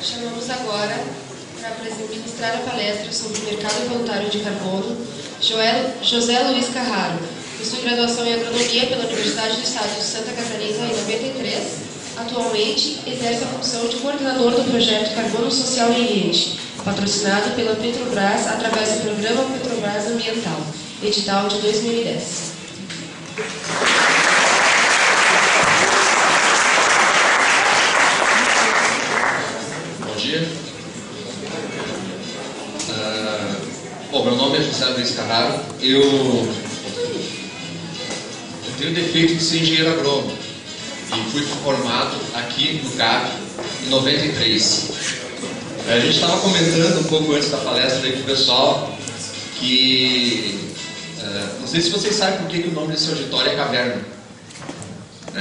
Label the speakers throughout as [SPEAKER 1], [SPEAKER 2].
[SPEAKER 1] Chamamos agora para ministrar a palestra sobre o mercado voluntário de carbono José Luiz Carraro. Possui graduação em agronomia pela Universidade do Estado de Santa Catarina em 93. Atualmente exerce a função de coordenador do projeto Carbono Social em Rede, patrocinado pela Petrobras através do Programa Petrobras Ambiental, edital de 2010.
[SPEAKER 2] Bom dia. Bom, meu nome é José Luiz Carraro. Eu tenho o defeito de ser engenheiro agrônomo e fui formado aqui no CAP em 93. A gente estava comentando um pouco antes da palestra aí com o pessoal que não sei se vocês sabem por que o nome desse auditório é caverna.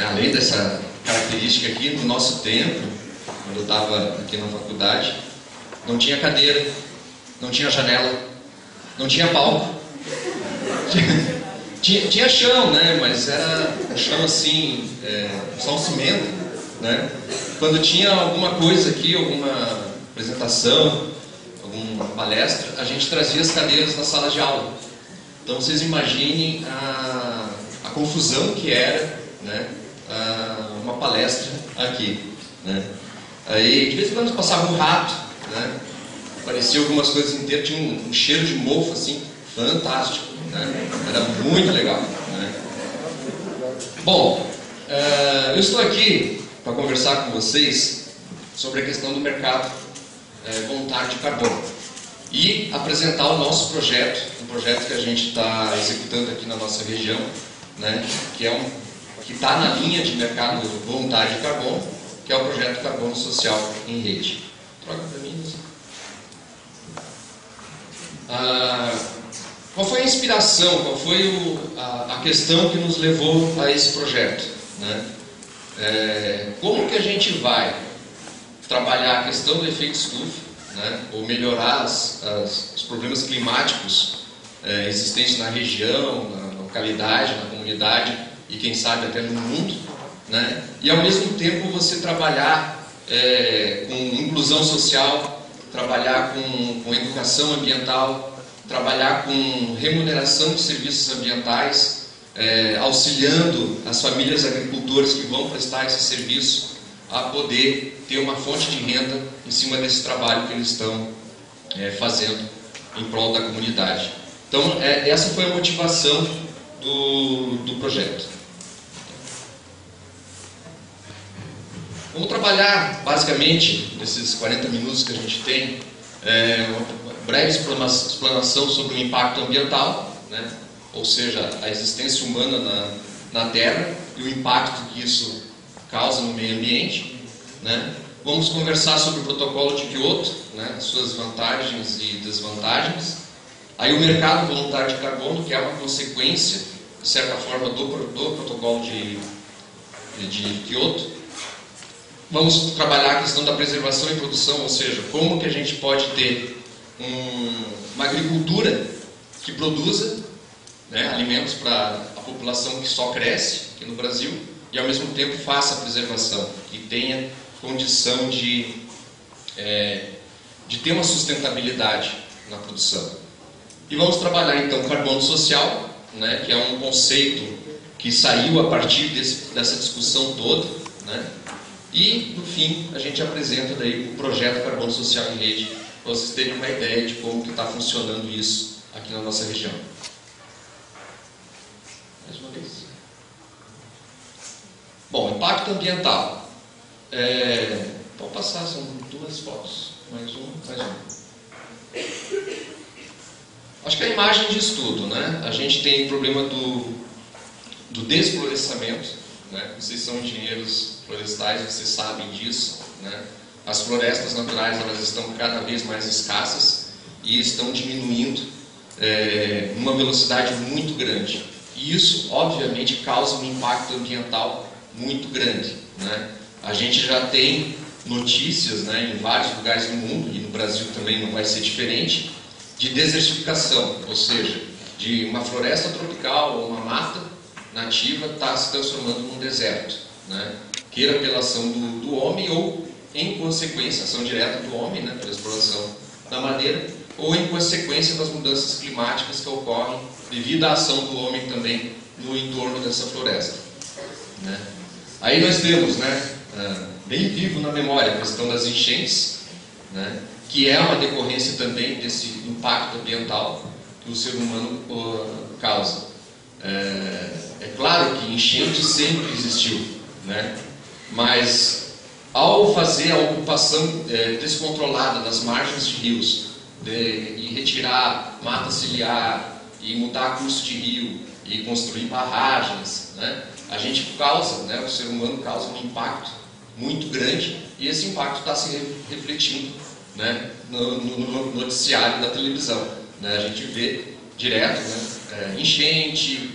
[SPEAKER 2] Além dessa característica aqui, no nosso tempo, quando eu estava aqui na faculdade, não tinha cadeira, não tinha janela, não tinha palco. Tinha chão, né? Mas era um chão assim, só um cimento, né? Quando tinha alguma coisa aqui, alguma apresentação, alguma palestra, a gente trazia as cadeiras na sala de aula. Então vocês imaginem a confusão que era, né? Uma palestra aqui, né? Aí de vez em quando passava um rato, né? Aparecia algumas coisas inteiras, tinha um cheiro de mofo assim, fantástico, né? Era muito legal, né? Bom, eu estou aqui para conversar com vocês sobre a questão do mercado voluntário de carbono e apresentar o nosso projeto, um projeto que a gente está executando aqui na nossa região, né? Que está na linha de mercado voluntário de carbono, que é o projeto Carbono Social em Rede. Troca para mim. Qual foi a inspiração, qual foi a questão que nos levou a esse projeto, né? Como que a gente vai trabalhar a questão do efeito estufa, né? Ou melhorar os problemas climáticos existentes na região, na localidade, na comunidade e quem sabe até no mundo, né? E ao mesmo tempo você trabalhar com inclusão social, trabalhar com educação ambiental, trabalhar com remuneração de serviços ambientais, auxiliando as famílias agricultoras que vão prestar esse serviço a poder ter uma fonte de renda em cima desse trabalho que eles estão fazendo em prol da comunidade. Então, essa foi a motivação do projeto. Vamos trabalhar, basicamente, nesses 40 minutos que a gente tem, uma breve explanação sobre o impacto ambiental, né? Ou seja, a existência humana na Terra e o impacto que isso causa no meio ambiente, né? Vamos conversar sobre o protocolo de Kyoto, né? Suas vantagens e desvantagens. Aí o mercado voluntário de carbono, que é uma consequência, de certa forma, do protocolo de Kyoto. Vamos trabalhar a questão da preservação e produção, ou seja, como que a gente pode ter uma agricultura que produza, né, alimentos para a população que só cresce aqui no Brasil e ao mesmo tempo faça a preservação, que tenha condição de ter uma sustentabilidade na produção. E vamos trabalhar então o carbono social, né, que é um conceito que saiu a partir dessa discussão toda, né? E, no fim, a gente apresenta daí o projeto Carbono Social em Rede, para vocês terem uma ideia de como está funcionando isso aqui na nossa região. Mais uma vez. Bom, impacto ambiental. Pode passar, são duas fotos. Mais uma. Acho que a imagem diz tudo, né? A gente tem o problema do desflorestamento, né? Vocês são engenheiros florestais, vocês sabem disso, né? As florestas naturais, elas estão cada vez mais escassas e estão diminuindo numa velocidade muito grande. E isso, obviamente, causa um impacto ambiental muito grande, né? A gente já tem notícias, né, em vários lugares do mundo, e no Brasil também não vai ser diferente, de desertificação, ou seja, de uma floresta tropical ou uma mata nativa está se transformando num deserto, né? Queira pela ação do homem ou em consequência, ação direta do homem, né, pela exploração da madeira, ou em consequência das mudanças climáticas que ocorrem devido à ação do homem também no entorno dessa floresta, né. Aí nós temos, né, bem vivo na memória a questão das enchentes, né, que é uma decorrência também desse impacto ambiental que o ser humano causa. É claro que enchente sempre existiu, né, mas ao fazer a ocupação descontrolada das margens de rios e retirar mata ciliar e mudar curso de rio e construir barragens, né, a gente causa, né, o ser humano causa um impacto muito grande e esse impacto está se refletindo, né, no noticiário da televisão, né, a gente vê direto, né, enchente,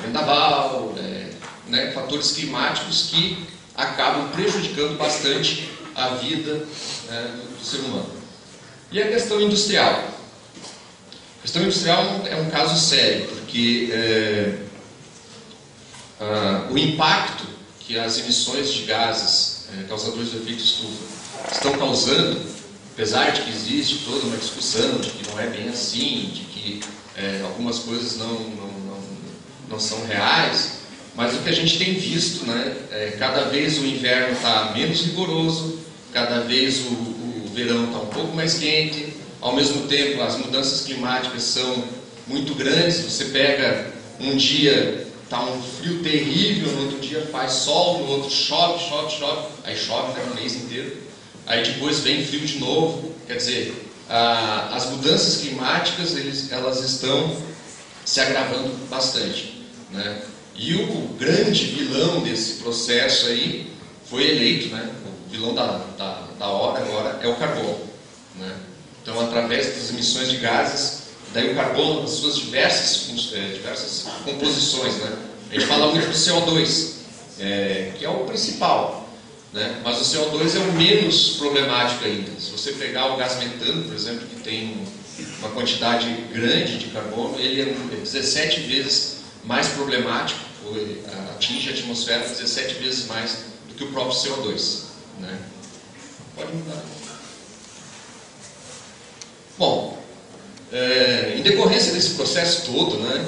[SPEAKER 2] vendaval, né, fatores climáticos que acabam prejudicando bastante a vida, né, do ser humano. E a questão industrial? A questão industrial é um caso sério, porque o impacto que as emissões de gases causadores de efeito estufa estão causando, apesar de que existe toda uma discussão de que não é bem assim, de que algumas coisas não são reais, mas o que a gente tem visto, né, cada vez o inverno está menos rigoroso, cada vez o verão está um pouco mais quente, ao mesmo tempo as mudanças climáticas são muito grandes. Você pega um dia, está um frio terrível, no outro dia faz sol, no outro chove, aí chove, né, o mês inteiro, aí depois vem frio de novo. Quer dizer, as mudanças climáticas elas estão se agravando bastante, né? E o grande vilão desse processo aí foi eleito, né? O vilão da hora agora é o carbono, né? Então, através das emissões de gases, daí o carbono, nas suas diversas composições, né? A gente fala muito do CO2, que é o principal, né? Mas o CO2 é o menos problemático ainda. Se você pegar o gás metano, por exemplo, que tem uma quantidade grande de carbono, ele é 17 vezes mais problemático, atinge a atmosfera 17 vezes mais do que o próprio CO2, né? Pode mudar. Bom, em decorrência desse processo todo, né,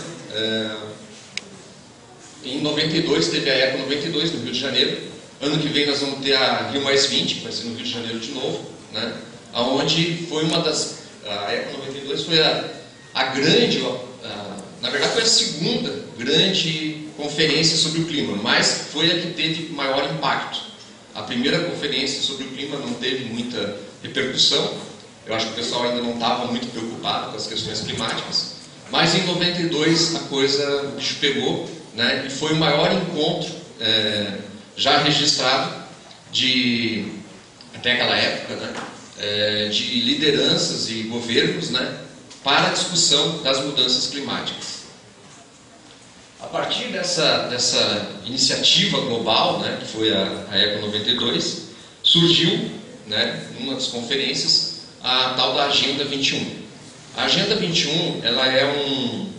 [SPEAKER 2] em 92 teve a Eco 92 no Rio de Janeiro. Ano que vem nós vamos ter a Rio Mais 20, que vai ser no Rio de Janeiro de novo, né, onde foi uma das... A Eco 92 foi a grande... na verdade foi a segunda grande conferência sobre o clima, mas foi a que teve maior impacto. A primeira conferência sobre o clima não teve muita repercussão. Eu acho que o pessoal ainda não estava muito preocupado com as questões climáticas, mas em 92 a coisa, o bicho pegou, né, e foi o maior encontro já registrado até aquela época, né, de lideranças e governos, né, para a discussão das mudanças climáticas. A partir dessa iniciativa global, né, que foi a Eco 92, surgiu, né, numa das conferências, a tal da Agenda 21. A Agenda 21 ela é um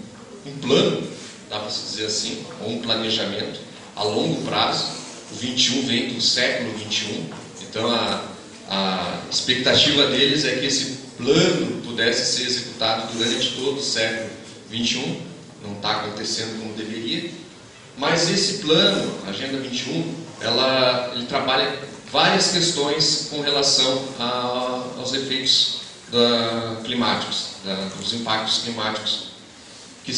[SPEAKER 2] plano, dá para se dizer assim, ou um planejamento a longo prazo. O 21 vem do século 21, então a expectativa deles é que esse plano pudesse ser executado durante todo o século 21. Não está acontecendo como deveria, mas esse plano, a Agenda 21, ele trabalha várias questões com relação aos efeitos climáticos, dos impactos climáticos, que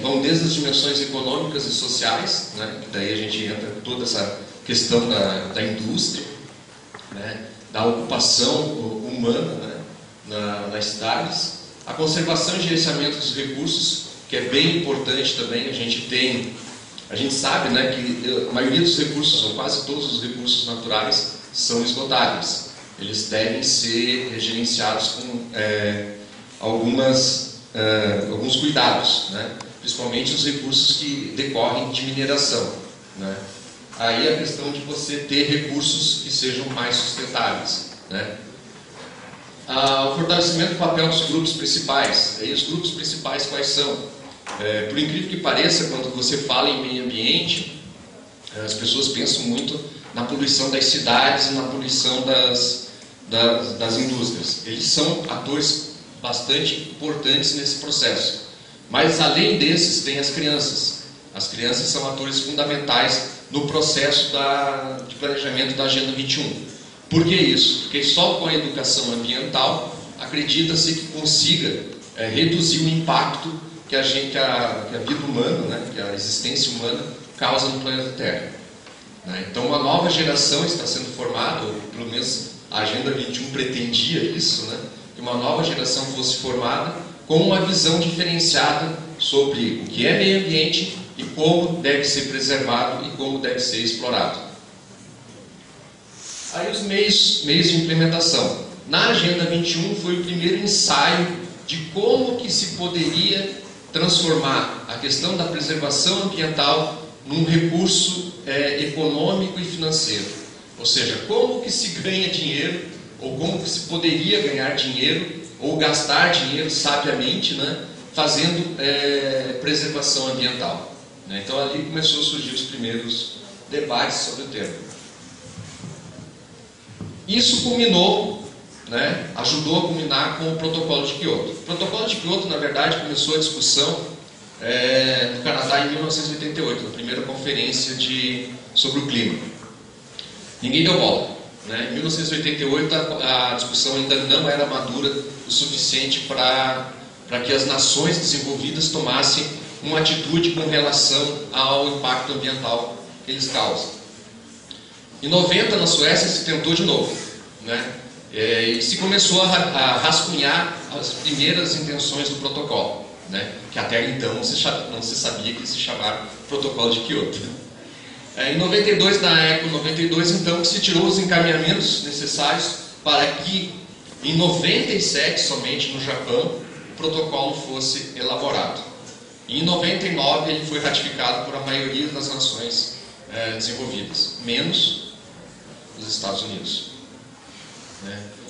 [SPEAKER 2] vão desde as dimensões econômicas e sociais, né, que daí a gente entra em toda essa questão da indústria, né, da ocupação humana, né, nas cidades, a conservação e gerenciamento dos recursos, que é bem importante também. A gente sabe, né, que a maioria dos recursos, ou quase todos os recursos naturais, são esgotáveis. Eles devem ser gerenciados com alguns cuidados, né, principalmente os recursos que decorrem de mineração, né. Aí a questão de você ter recursos que sejam mais sustentáveis, né. O fortalecimento do papel dos grupos principais. E os grupos principais quais são? Por incrível que pareça, quando você fala em meio ambiente, As pessoas pensam muito na poluição das cidades e na poluição das indústrias. Eles são atores bastante importantes nesse processo. Mas, além desses, tem as crianças. As crianças são atores fundamentais no processo de planejamento da Agenda 21. Por que isso? Porque só com a educação ambiental acredita-se que consiga reduzir o impacto que a vida humana, né, que a existência humana causa no planeta Terra. Então, uma nova geração está sendo formada, ou pelo menos a Agenda 21 pretendia isso, né, que uma nova geração fosse formada com uma visão diferenciada sobre o que é meio ambiente e como deve ser preservado e como deve ser explorado. Aí os meios de implementação. Na Agenda 21 foi o primeiro ensaio de como que se poderia transformar a questão da preservação ambiental num recurso econômico e financeiro. Ou seja, como que se ganha dinheiro, ou como que se poderia ganhar dinheiro, ou gastar dinheiro sabiamente, né, fazendo preservação ambiental. Então ali começou a surgir os primeiros debates sobre o tema. Isso culminou, né, ajudou a culminar com o Protocolo de Kyoto. O Protocolo de Kyoto, na verdade, começou a discussão no Canadá em 1988, na primeira conferência sobre o clima. Ninguém deu bola. Em 1988 a discussão ainda não era madura o suficiente para que as nações desenvolvidas tomassem uma atitude com relação ao impacto ambiental que eles causam. Em 90, na Suécia, se tentou de novo, e se começou a rascunhar as primeiras intenções do protocolo, que até então não se sabia que se chamava Protocolo de Kyoto. Em 92, na ECO 92, então, que se tirou os encaminhamentos necessários para que, em 97, somente no Japão, o protocolo fosse elaborado. E em 99, ele foi ratificado por a maioria das nações desenvolvidas, menos os Estados Unidos.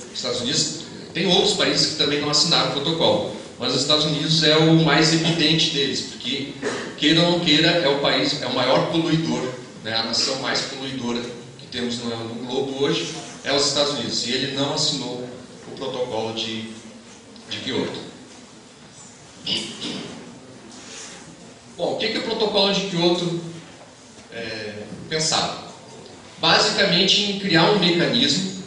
[SPEAKER 2] Os Estados Unidos, tem outros países que também não assinaram o protocolo, mas os Estados Unidos é o mais evidente deles, porque, queira ou não queira, é o maior poluidor. A nação mais poluidora que temos no globo hoje é os Estados Unidos, e ele não assinou o protocolo de Kyoto. Bom, o que o protocolo de Kyoto pensava? Basicamente em criar um mecanismo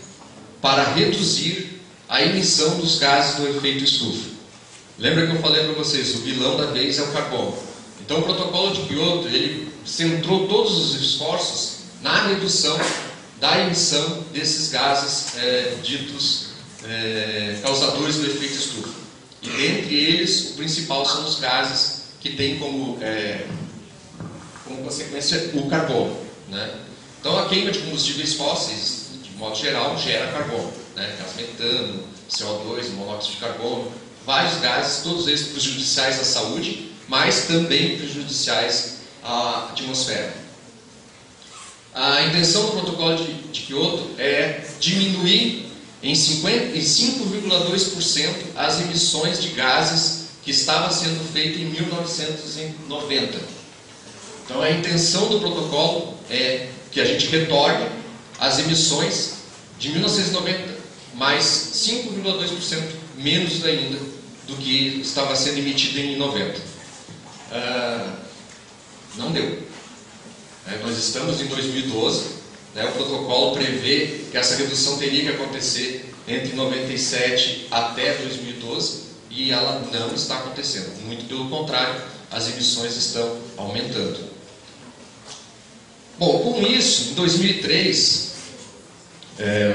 [SPEAKER 2] para reduzir a emissão dos gases do efeito estufa. Lembra que eu falei para vocês, o vilão da vez é o carbono. Então o protocolo de Kyoto, ele centrou todos os esforços na redução da emissão desses gases ditos causadores do efeito estufa. E dentre eles, o principal são os gases que têm como consequência o carbono. Então a queima de combustíveis fósseis, de modo geral, gera carbono. Gás metano, CO2, monóxido de carbono, vários gases, todos eles prejudiciais à saúde, mas também prejudiciais à atmosfera. A intenção do protocolo de Kyoto é diminuir em 5,2% as emissões de gases que estava sendo feito em 1990. Então a intenção do protocolo é que a gente retorne as emissões de 1990, mais 5,2% menos ainda do que estava sendo emitido em 90. Não deu. Nós estamos em 2012, o protocolo prevê que essa redução teria que acontecer entre 97 até 2012 e ela não está acontecendo. Muito pelo contrário, as emissões estão aumentando. Bom, com isso, em 2003,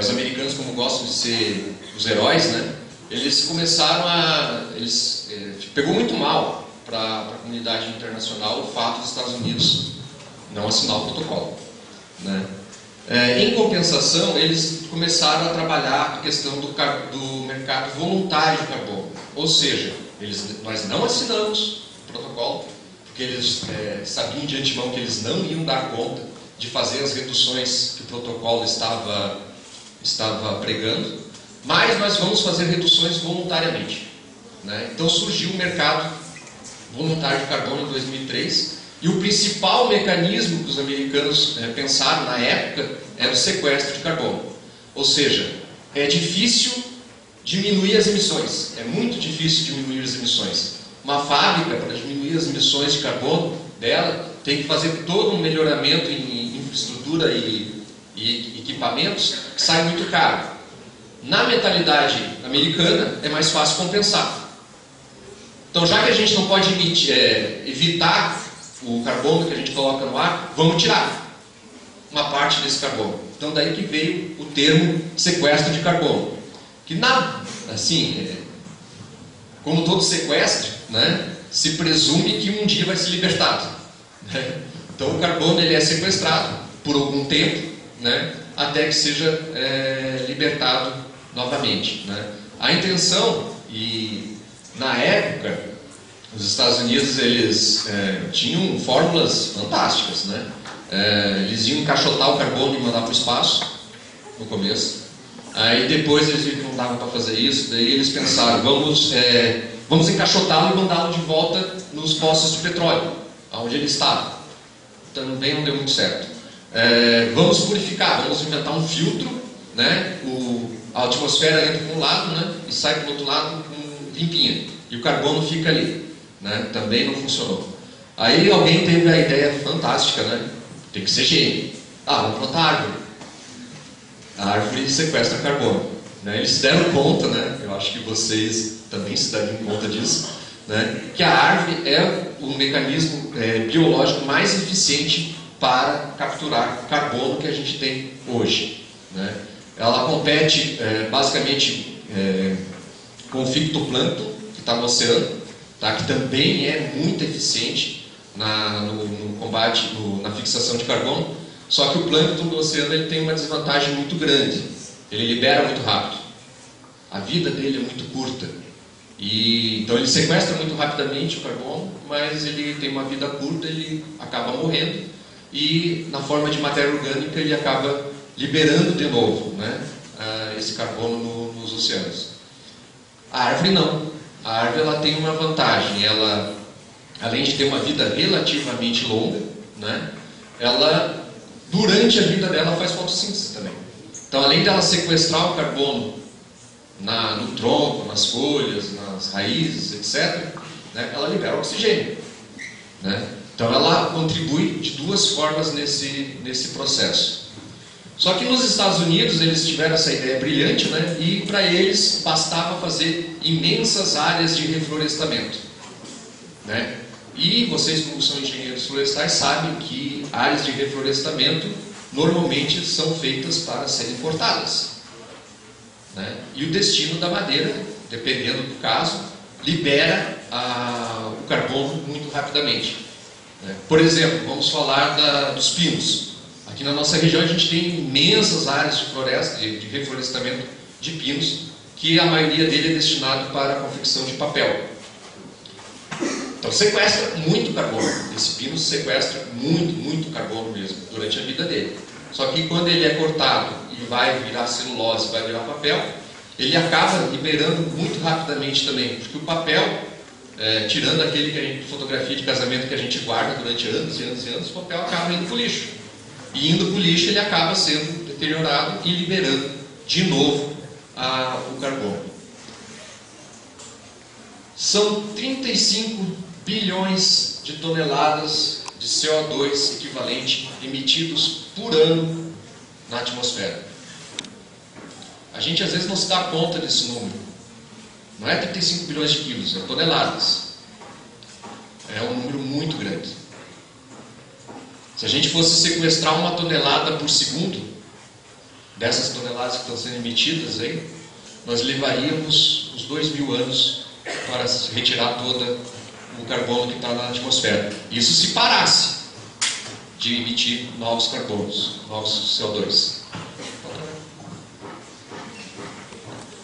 [SPEAKER 2] os americanos, como gostam de ser os heróis, eles começaram pegou muito mal para a comunidade internacional o fato dos Estados Unidos não assinar o protocolo. Em compensação, eles começaram a trabalhar a questão do mercado voluntário de carbono. Ou seja, nós não assinamos o protocolo, porque eles sabiam de antemão que eles não iam dar conta de fazer as reduções que o protocolo estava pregando, mas nós vamos fazer reduções voluntariamente. Então surgiu o mercado voluntário de carbono em 2003, E o principal mecanismo que os americanos pensaram na época era o sequestro de carbono. Ou seja, é difícil diminuir as emissões, é muito difícil diminuir as emissões. Uma fábrica, para diminuir as emissões de carbono dela, tem que fazer todo um melhoramento em infraestrutura e equipamentos que sai muito caro. Na mentalidade americana, é mais fácil compensar. Então, já que a gente não pode evitar o carbono que a gente coloca no ar, vamos tirar uma parte desse carbono. Então, daí que veio o termo sequestro de carbono. Que, como todo sequestro, né, se presume que um dia vai ser libertado. Né? Então, o carbono ele é sequestrado por algum tempo, né, até que seja libertado novamente. Né? A intenção, e na época, os Estados Unidos eles tinham fórmulas fantásticas, né? Eles iam encaixotar o carbono e mandar para o espaço no começo. Aí depois eles viram que não dava para fazer isso, daí eles pensaram, vamos encaixotá-lo e mandá-lo de volta nos poços de petróleo, onde ele estava. Também não deu muito certo. Vamos purificar, vamos inventar um filtro, né? A atmosfera entra por um lado, né? E sai para o outro lado limpinha, e o carbono fica ali. Né? Também não funcionou. Aí alguém teve a ideia fantástica, né? Tem que ser gênio. Vamos plantar árvore. A árvore sequestra carbono. Né? Eles se deram conta, né? Eu acho que vocês também se dariam conta disso, né? Que a árvore é o mecanismo biológico mais eficiente para capturar carbono que a gente tem hoje. Né? Ela compete basicamente com o fitoplâncton, que está no oceano, tá? Que também é muito eficiente no combate, na fixação de carbono. Só que o plâncton do oceano ele tem uma desvantagem muito grande. Ele libera muito rápido. A vida dele é muito curta. Então ele sequestra muito rapidamente o carbono, mas ele tem uma vida curta, ele acaba morrendo. E na forma de matéria orgânica ele acaba liberando de novo, né, esse carbono nos oceanos. A árvore não. A árvore ela tem uma vantagem. Ela, além de ter uma vida relativamente longa, né, ela, durante a vida dela, faz fotossíntese também. Então, além dela sequestrar o carbono no tronco, nas folhas, nas raízes, etc., né, ela libera oxigênio. Né? Então, ela contribui de duas formas nesse processo. Só que nos Estados Unidos eles tiveram essa ideia brilhante, né? E para eles bastava fazer imensas áreas de reflorestamento, né? E vocês, como são engenheiros florestais, sabem que áreas de reflorestamento normalmente são feitas para serem cortadas, né? E o destino da madeira, dependendo do caso, libera o carbono muito rapidamente, né? Por exemplo, vamos falar dos pinos. Aqui na nossa região a gente tem imensas áreas de floresta, de reflorestamento de pinos, que a maioria dele é destinado para a confecção de papel. Então sequestra muito carbono. Esse pino sequestra muito carbono mesmo, durante a vida dele. Só que quando ele é cortado e vai virar celulose, vai virar papel, ele acaba liberando muito rapidamente também, porque o papel, tirando aquele que a gente, fotografia de casamento que a gente guarda durante anos e anos e anos, o papel acaba indo para o lixo. E indo para o lixo ele acaba sendo deteriorado e liberando de novo o carbono. São 35 bilhões de toneladas de CO2 equivalente emitidos por ano na atmosfera. A gente às vezes não se dá conta desse número. Não é 35 bilhões de quilos, é toneladas. É um número muito grande. Se a gente fosse sequestrar 1 tonelada por segundo, dessas toneladas que estão sendo emitidas aí, nós levaríamos uns 2.000 anos para retirar todo o carbono que está na atmosfera. Isso se parasse de emitir novos carbonos, novos CO2.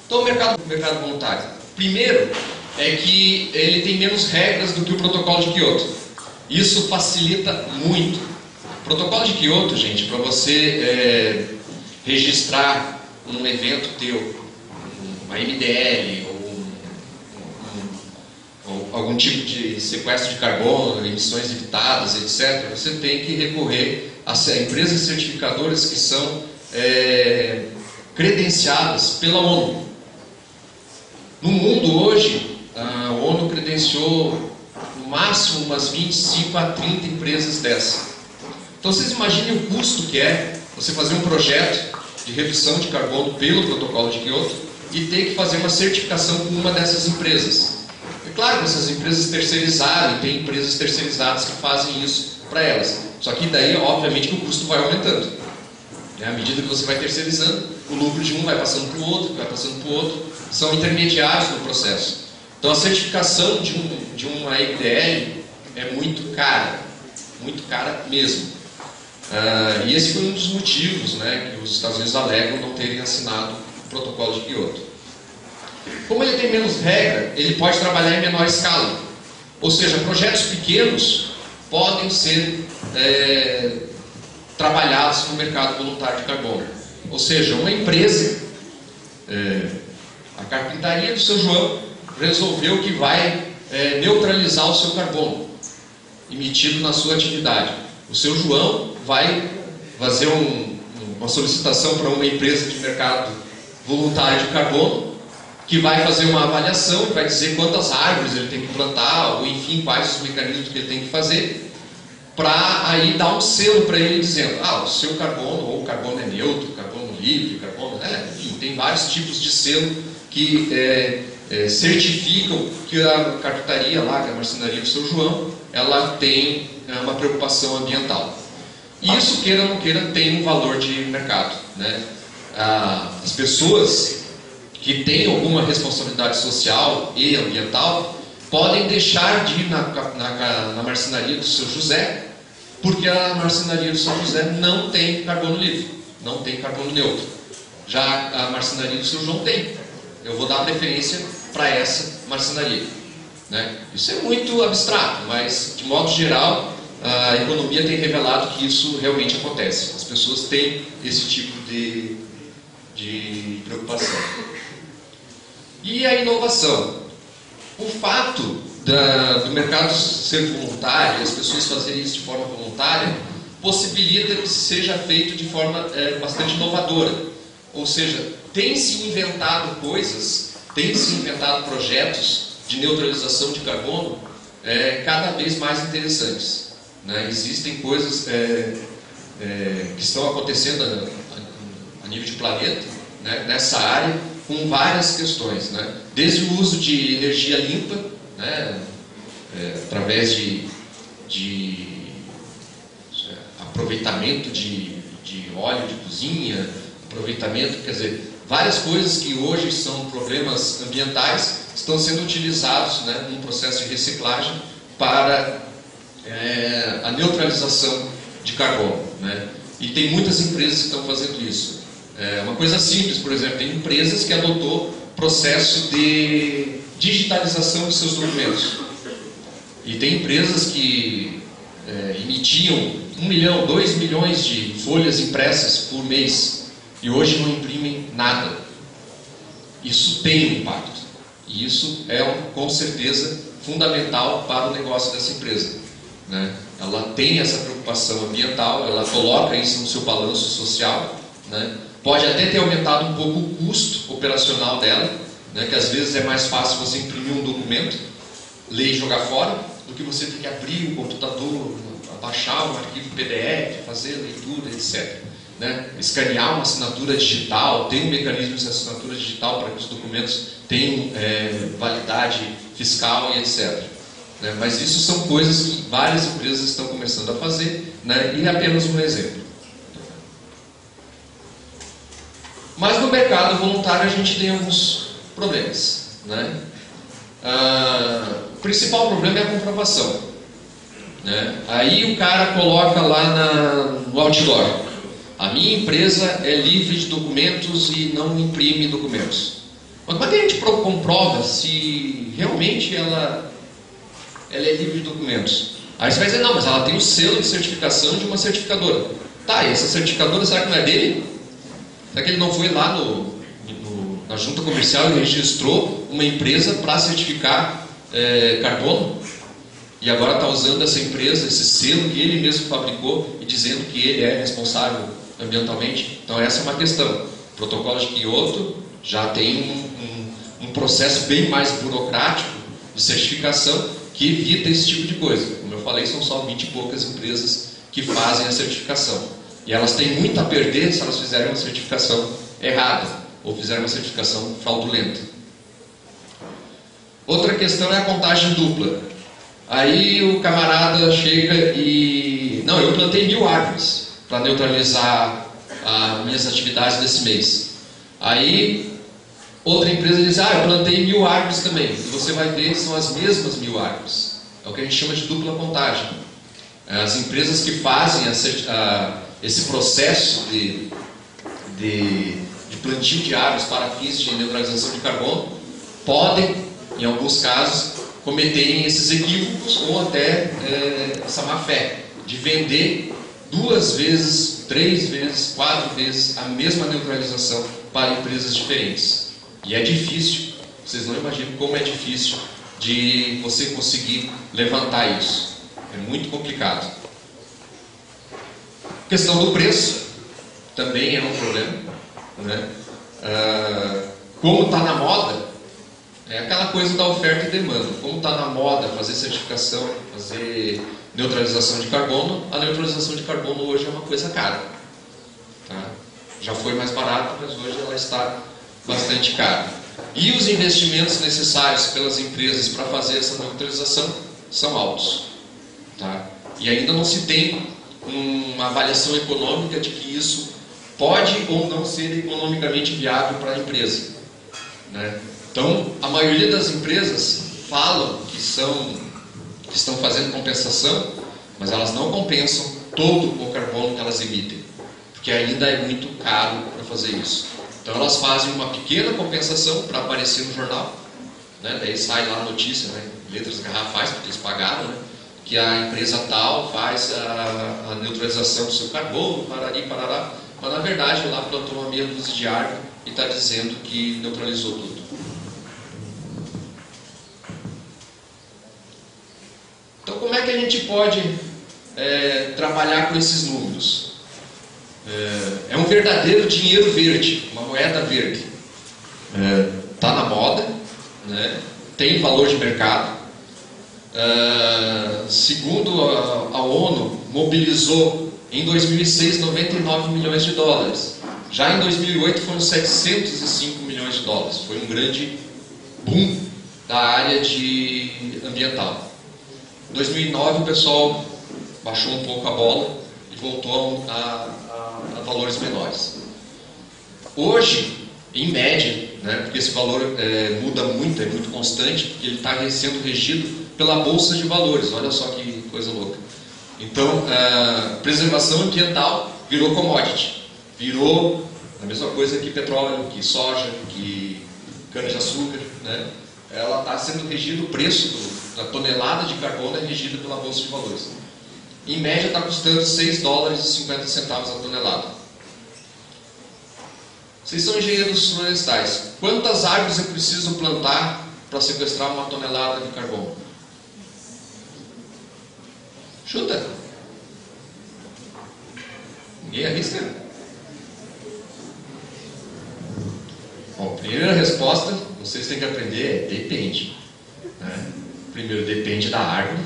[SPEAKER 2] Então, o mercado voluntário. Primeiro, é que ele tem menos regras do que o protocolo de Kyoto. Isso facilita muito. O protocolo de Kyoto, gente, para você registrar um evento teu, uma MDL ou algum tipo de sequestro de carbono, emissões evitadas, etc., você tem que recorrer a empresas certificadoras que são credenciadas pela ONU. No mundo hoje, a ONU credenciou no máximo umas 25 a 30 empresas dessas. Então vocês imaginem o custo que é você fazer um projeto de redução de carbono pelo protocolo de Kyoto e ter que fazer uma certificação com uma dessas empresas. É claro que essas empresas terceirizaram, e tem empresas terceirizadas que fazem isso para elas. Só que daí, obviamente, que o custo vai aumentando. À medida que você vai terceirizando, o lucro de um vai passando para o outro, vai passando para o outro. São intermediários no processo. Então a certificação de uma EIDL é muito cara mesmo. E esse foi um dos motivos, né, que os Estados Unidos alegam não terem assinado o protocolo de Kyoto. Como ele tem menos regra, ele pode trabalhar em menor escala. Ou seja, projetos pequenos podem ser trabalhados no mercado voluntário de carbono. Ou seja, uma empresa, a carpintaria do seu João, resolveu que vai neutralizar o seu carbono emitido na sua atividade. O seu João vai fazer uma solicitação para uma empresa de mercado voluntário de carbono, que vai fazer uma avaliação e vai dizer quantas árvores ele tem que plantar, ou enfim, quais os mecanismos que ele tem que fazer, para aí dar um selo para ele dizendo, o seu carbono, ou o carbono é neutro, carbono livre, carbono... enfim, tem vários tipos de selo que certificam que a carpintaria lá, que a marcenaria do seu João, ela tem uma preocupação ambiental. E isso, queira ou não queira, tem um valor de mercado, né? As pessoas que têm alguma responsabilidade social e ambiental podem deixar de ir na marcenaria do seu José, porque a marcenaria do seu José não tem carbono livre, não tem carbono neutro. Já a marcenaria do seu João tem. Eu vou dar preferência para essa marcenaria, né? Isso é muito abstrato, mas de modo geral a economia tem revelado que isso realmente acontece. As pessoas têm esse tipo de preocupação. E a inovação? O fato do mercado ser voluntário, as pessoas fazerem isso de forma voluntária, possibilita que seja feito de forma bastante inovadora. Ou seja, tem-se inventado coisas, tem-se inventado projetos de neutralização de carbono cada vez mais interessantes, né? Existem coisas que estão acontecendo a nível de planeta, né, nessa área, com várias questões, né? Desde o uso de energia limpa, né, através de aproveitamento de óleo de cozinha, aproveitamento, quer dizer, várias coisas que hoje são problemas ambientais estão sendo utilizados, né, num processo de reciclagem para a neutralização de carbono, né? E tem muitas empresas que estão fazendo isso. Uma coisa simples, por exemplo, tem empresas que adotou processo de digitalização de seus documentos. E tem empresas que emitiam 1 milhão, 2 milhões de folhas impressas por mês e hoje não imprimem nada. Isso tem um impacto. E isso é, com certeza, fundamental para o negócio dessa empresa, né? Ela tem essa preocupação ambiental, ela coloca isso no seu balanço social, né? Pode até ter aumentado um pouco o custo operacional dela, né? Que às vezes é mais fácil você imprimir um documento, ler e jogar fora, do que você ter que abrir o computador, baixar um arquivo PDF, fazer leitura, etc. Né? Escanear uma assinatura digital, tem um mecanismo de assinatura digital para que os documentos tenham validade fiscal e etc. Né? Mas isso são coisas que várias empresas estão começando a fazer, né? E é apenas um exemplo. Mas no mercado voluntário a gente tem alguns problemas, né? O principal problema é a comprovação, né? Aí o cara coloca lá no outdoor: a minha empresa é livre de documentos e não imprime documentos. Mas como é que a gente comprova se realmente ela é livre de documentos? Aí você vai dizer, não, mas ela tem o selo de certificação de uma certificadora. Tá, e essa certificadora, será que não é dele? Será que ele não foi lá na junta comercial e registrou uma empresa para certificar carbono, e agora está usando essa empresa, esse selo que ele mesmo fabricou e dizendo que ele é responsável ambientalmente. Então essa é uma questão. O protocolo de Kyoto já tem um processo bem mais burocrático de certificação que evita esse tipo de coisa. Como eu falei, são só 20 e poucas empresas que fazem a certificação. E elas têm muito a perder se elas fizerem uma certificação errada ou fizerem uma certificação fraudulenta. Outra questão é a contagem dupla. Aí o camarada chega e... Não, eu plantei 1000 árvores para neutralizar as minhas atividades desse mês. Aí outra empresa diz, eu plantei 1000 árvores também. E você vai ver que são as mesmas 1000 árvores. É o que a gente chama de dupla contagem. As empresas que fazem esse processo de plantio de árvores para fins de neutralização de carbono podem, em alguns casos, cometerem esses equívocos ou até essa má fé de vender 2 vezes, 3 vezes, 4 vezes a mesma neutralização para empresas diferentes. E é difícil, vocês não imaginam como é difícil de você conseguir levantar isso. É muito complicado. A questão do preço também é um problema, né? Como está na moda, é aquela coisa da oferta e demanda. Como está na moda fazer certificação, fazer neutralização de carbono, a neutralização de carbono hoje é uma coisa cara. Tá? Já foi mais barata, mas hoje ela está bastante cara. E os investimentos necessários pelas empresas para fazer essa neutralização são altos. Tá? E ainda não se tem uma avaliação econômica de que isso pode ou não ser economicamente viável para a empresa. Né? Então, a maioria das empresas falam que estão fazendo compensação, mas elas não compensam todo o carbono que elas emitem, porque ainda é muito caro para fazer isso. Então, elas fazem uma pequena compensação para aparecer no jornal, né? Daí sai lá a notícia, né? Letras garrafais, porque eles pagaram, né? Que a empresa tal faz a neutralização do seu carbono, parari, parará, mas na verdade lá plantou uma meia dúzia de árvore e está dizendo que neutralizou tudo. Então, como é que a gente pode trabalhar com esses números? É um verdadeiro dinheiro verde, uma moeda verde. Está na moda, né? Tem valor de mercado. Segundo a ONU, mobilizou em 2006 99 milhões de dólares. Já em 2008 foram 705 milhões de dólares. Foi um grande boom da área ambiental. Em 2009 o pessoal baixou um pouco a bola e voltou a valores menores. Hoje, em média, né, porque esse valor muda muito, é muito constante, porque ele está sendo regido pela Bolsa de Valores. Olha só que coisa louca. Então, preservação ambiental virou commodity. Virou a mesma coisa que petróleo, que soja, que cana-de-açúcar, né? Ela está sendo regido, o preço da tonelada de carbono é regido pela Bolsa de Valores. Em média está custando $6,50 a tonelada. Vocês são engenheiros florestais. Quantas árvores eu preciso plantar para sequestrar 1 tonelada de carbono? Chuta. Ninguém arrisca? Bom, primeira resposta, vocês têm que aprender, depende. Né? Primeiro, depende da árvore,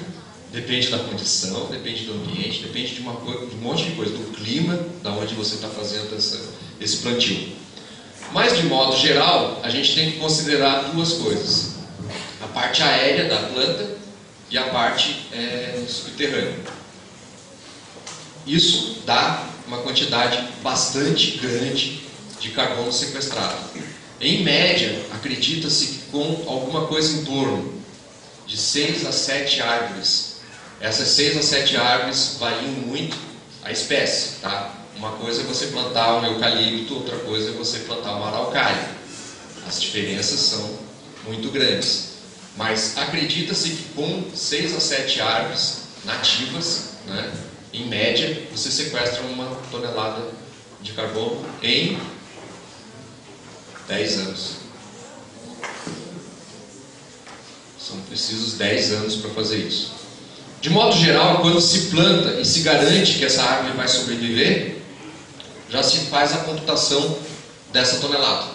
[SPEAKER 2] depende da condição, depende do ambiente, depende de um monte de coisa, do clima, da onde você está fazendo esse plantio. Mas, de modo geral, a gente tem que considerar 2 coisas. A parte aérea da planta e a parte subterrânea. Isso dá uma quantidade bastante grande de carbono sequestrado. Em média, acredita-se que com alguma coisa em torno de 6 a 7 árvores. Essas 6 a 7 árvores variam muito a espécie, tá? Uma coisa é você plantar um eucalipto, outra coisa é você plantar uma araucária. As diferenças são muito grandes. Mas acredita-se que com 6 a 7 árvores nativas, né, em média, você sequestra 1 tonelada de carbono em 10 anos. preciso 10 anos para fazer isso. De modo geral, quando se planta e se garante que essa árvore vai sobreviver, já se faz a computação dessa tonelada.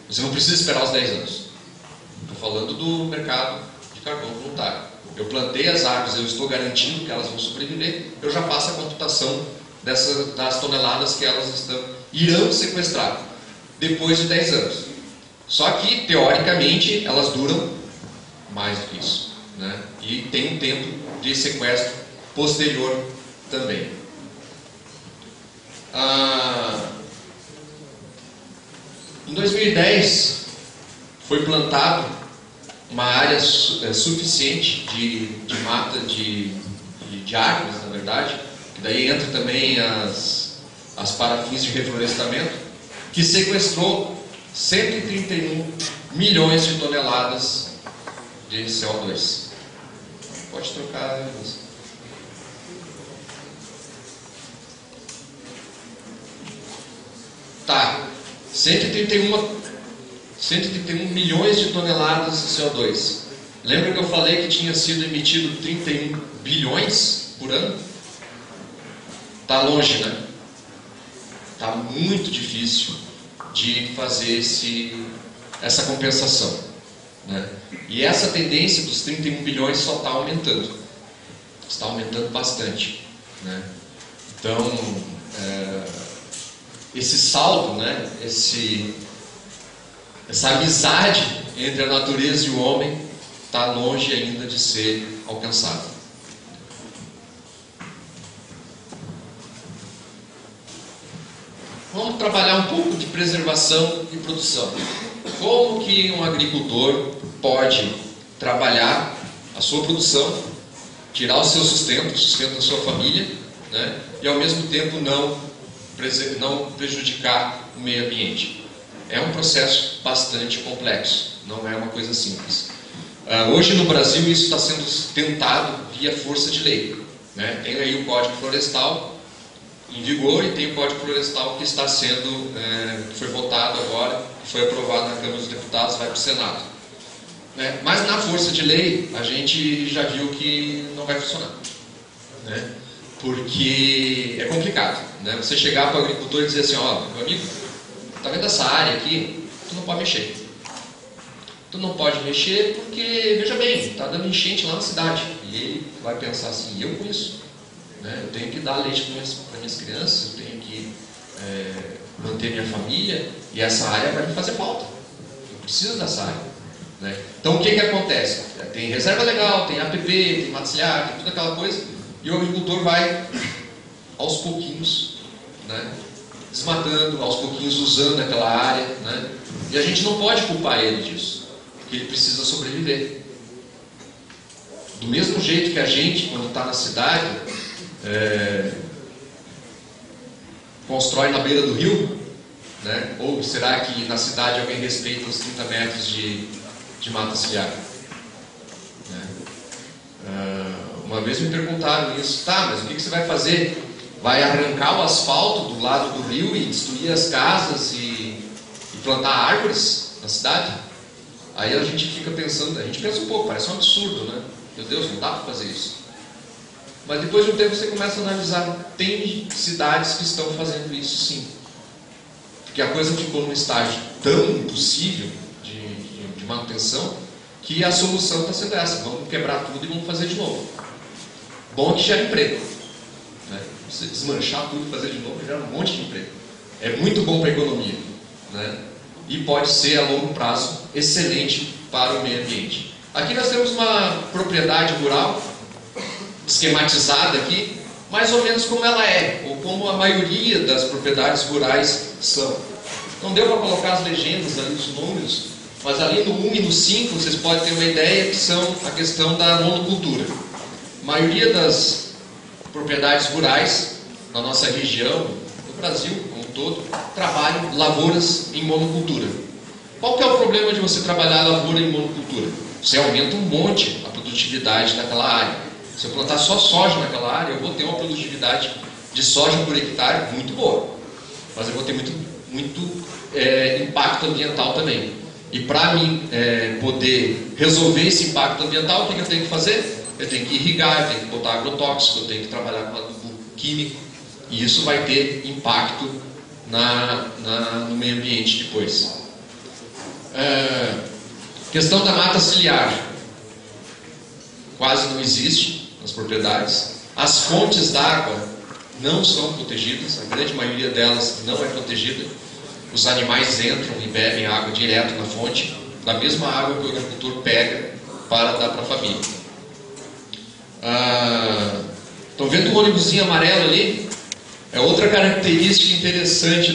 [SPEAKER 2] Você não precisa esperar os 10 anos. Estou falando do mercado de carbono voluntário. Eu plantei as árvores, eu estou garantindo que elas vão sobreviver, eu já faço a computação das toneladas que elas irão sequestrar depois de 10 anos. Só que, teoricamente, elas duram mais do que isso, né? E tem um tempo de sequestro posterior também. Em 2010 foi plantado uma área suficiente de mata de árvores, na verdade, que daí entra também as parafins de reflorestamento, que sequestrou 131 milhões de toneladas de CO2. Pode trocar. Tá. 131 milhões de toneladas de CO2. Lembra que eu falei que tinha sido emitido 31 bilhões por ano? Está longe, né? Está muito difícil de fazer essa compensação, né? E essa tendência dos 31 bilhões só está aumentando. Está aumentando bastante, né? Então, esse saldo, né? Essa amizade entre a natureza e o homem está longe ainda de ser alcançada. Vamos trabalhar um pouco de preservação e produção. Como que um agricultor pode trabalhar a sua produção, tirar o seu sustento, o sustento da sua família, né? E ao mesmo tempo não prejudicar o meio ambiente? É um processo bastante complexo, não é uma coisa simples. Hoje no Brasil isso está sendo tentado via força de lei, né? Tem aí o Código Florestal em vigor e tem o Código Florestal que está sendo, que foi votado agora, que foi aprovado na Câmara dos Deputados, vai para o Senado. Mas na força de lei a gente já viu que não vai funcionar, né? Porque é complicado, né? Você chegar para o agricultor e dizer assim, ó, meu amigo, tá vendo essa área aqui? Tu não pode mexer. Tu não pode mexer porque, veja bem, está dando enchente lá na cidade. E ele vai pensar assim, eu com isso, né? Eu tenho que dar leite para minhas crianças, eu tenho que manter minha família, e essa área vai me fazer falta. Eu preciso dessa área, né? Então o que acontece? Tem reserva legal, tem APP, tem mata ciliar, tem toda aquela coisa, e o agricultor vai aos pouquinhos, né, desmatando, aos pouquinhos usando aquela área, né? E a gente não pode culpar ele disso, porque ele precisa sobreviver. Do mesmo jeito que a gente, quando está na cidade, constrói na beira do rio, né? Ou será que na cidade alguém respeita os 30 metros de mata ciliar? Uma vez me perguntaram isso, tá, mas o que você vai fazer? Vai arrancar o asfalto do lado do rio e destruir as casas e plantar árvores na cidade? Aí a gente fica pensando, a gente pensa um pouco, parece um absurdo, né? Meu Deus, não dá para fazer isso. Mas depois de um tempo você começa a analisar, tem cidades que estão fazendo isso sim. Porque a coisa ficou num estágio tão impossível de manutenção, que a solução está sendo essa, vamos quebrar tudo e vamos fazer de novo. Bom que gera emprego, né? Você desmanchar tudo e fazer de novo gera um monte de emprego. É muito bom para a economia, né? E pode ser a longo prazo excelente para o meio ambiente. Aqui nós temos uma propriedade rural esquematizada aqui, mais ou menos como ela é, ou como a maioria das propriedades rurais são. Não deu para colocar as legendas ali, os números, mas ali no 1 e no 5 vocês podem ter uma ideia que são a questão da monocultura. A maioria das propriedades rurais na nossa região, no Brasil como um todo, trabalham lavouras em monocultura. Qual que é o problema de você trabalhar lavoura em monocultura? Você aumenta um monte a produtividade daquela área. Se eu plantar só soja naquela área, eu vou ter uma produtividade de soja por hectare muito boa, mas eu vou ter muito impacto ambiental também. E para mim poder resolver esse impacto ambiental, o que eu tenho que fazer? Eu tenho que irrigar, eu tenho que botar agrotóxico, eu tenho que trabalhar com adubo químico. E isso vai ter impacto no meio ambiente depois. Questão da mata ciliar. Quase não existe nas propriedades. As fontes d'água não são protegidas, a grande maioria delas não é protegida. Os animais entram e bebem água direto na fonte, da mesma água que o agricultor pega para dar para a família. Estão vendo o ônibusinho amarelo ali? É outra característica interessante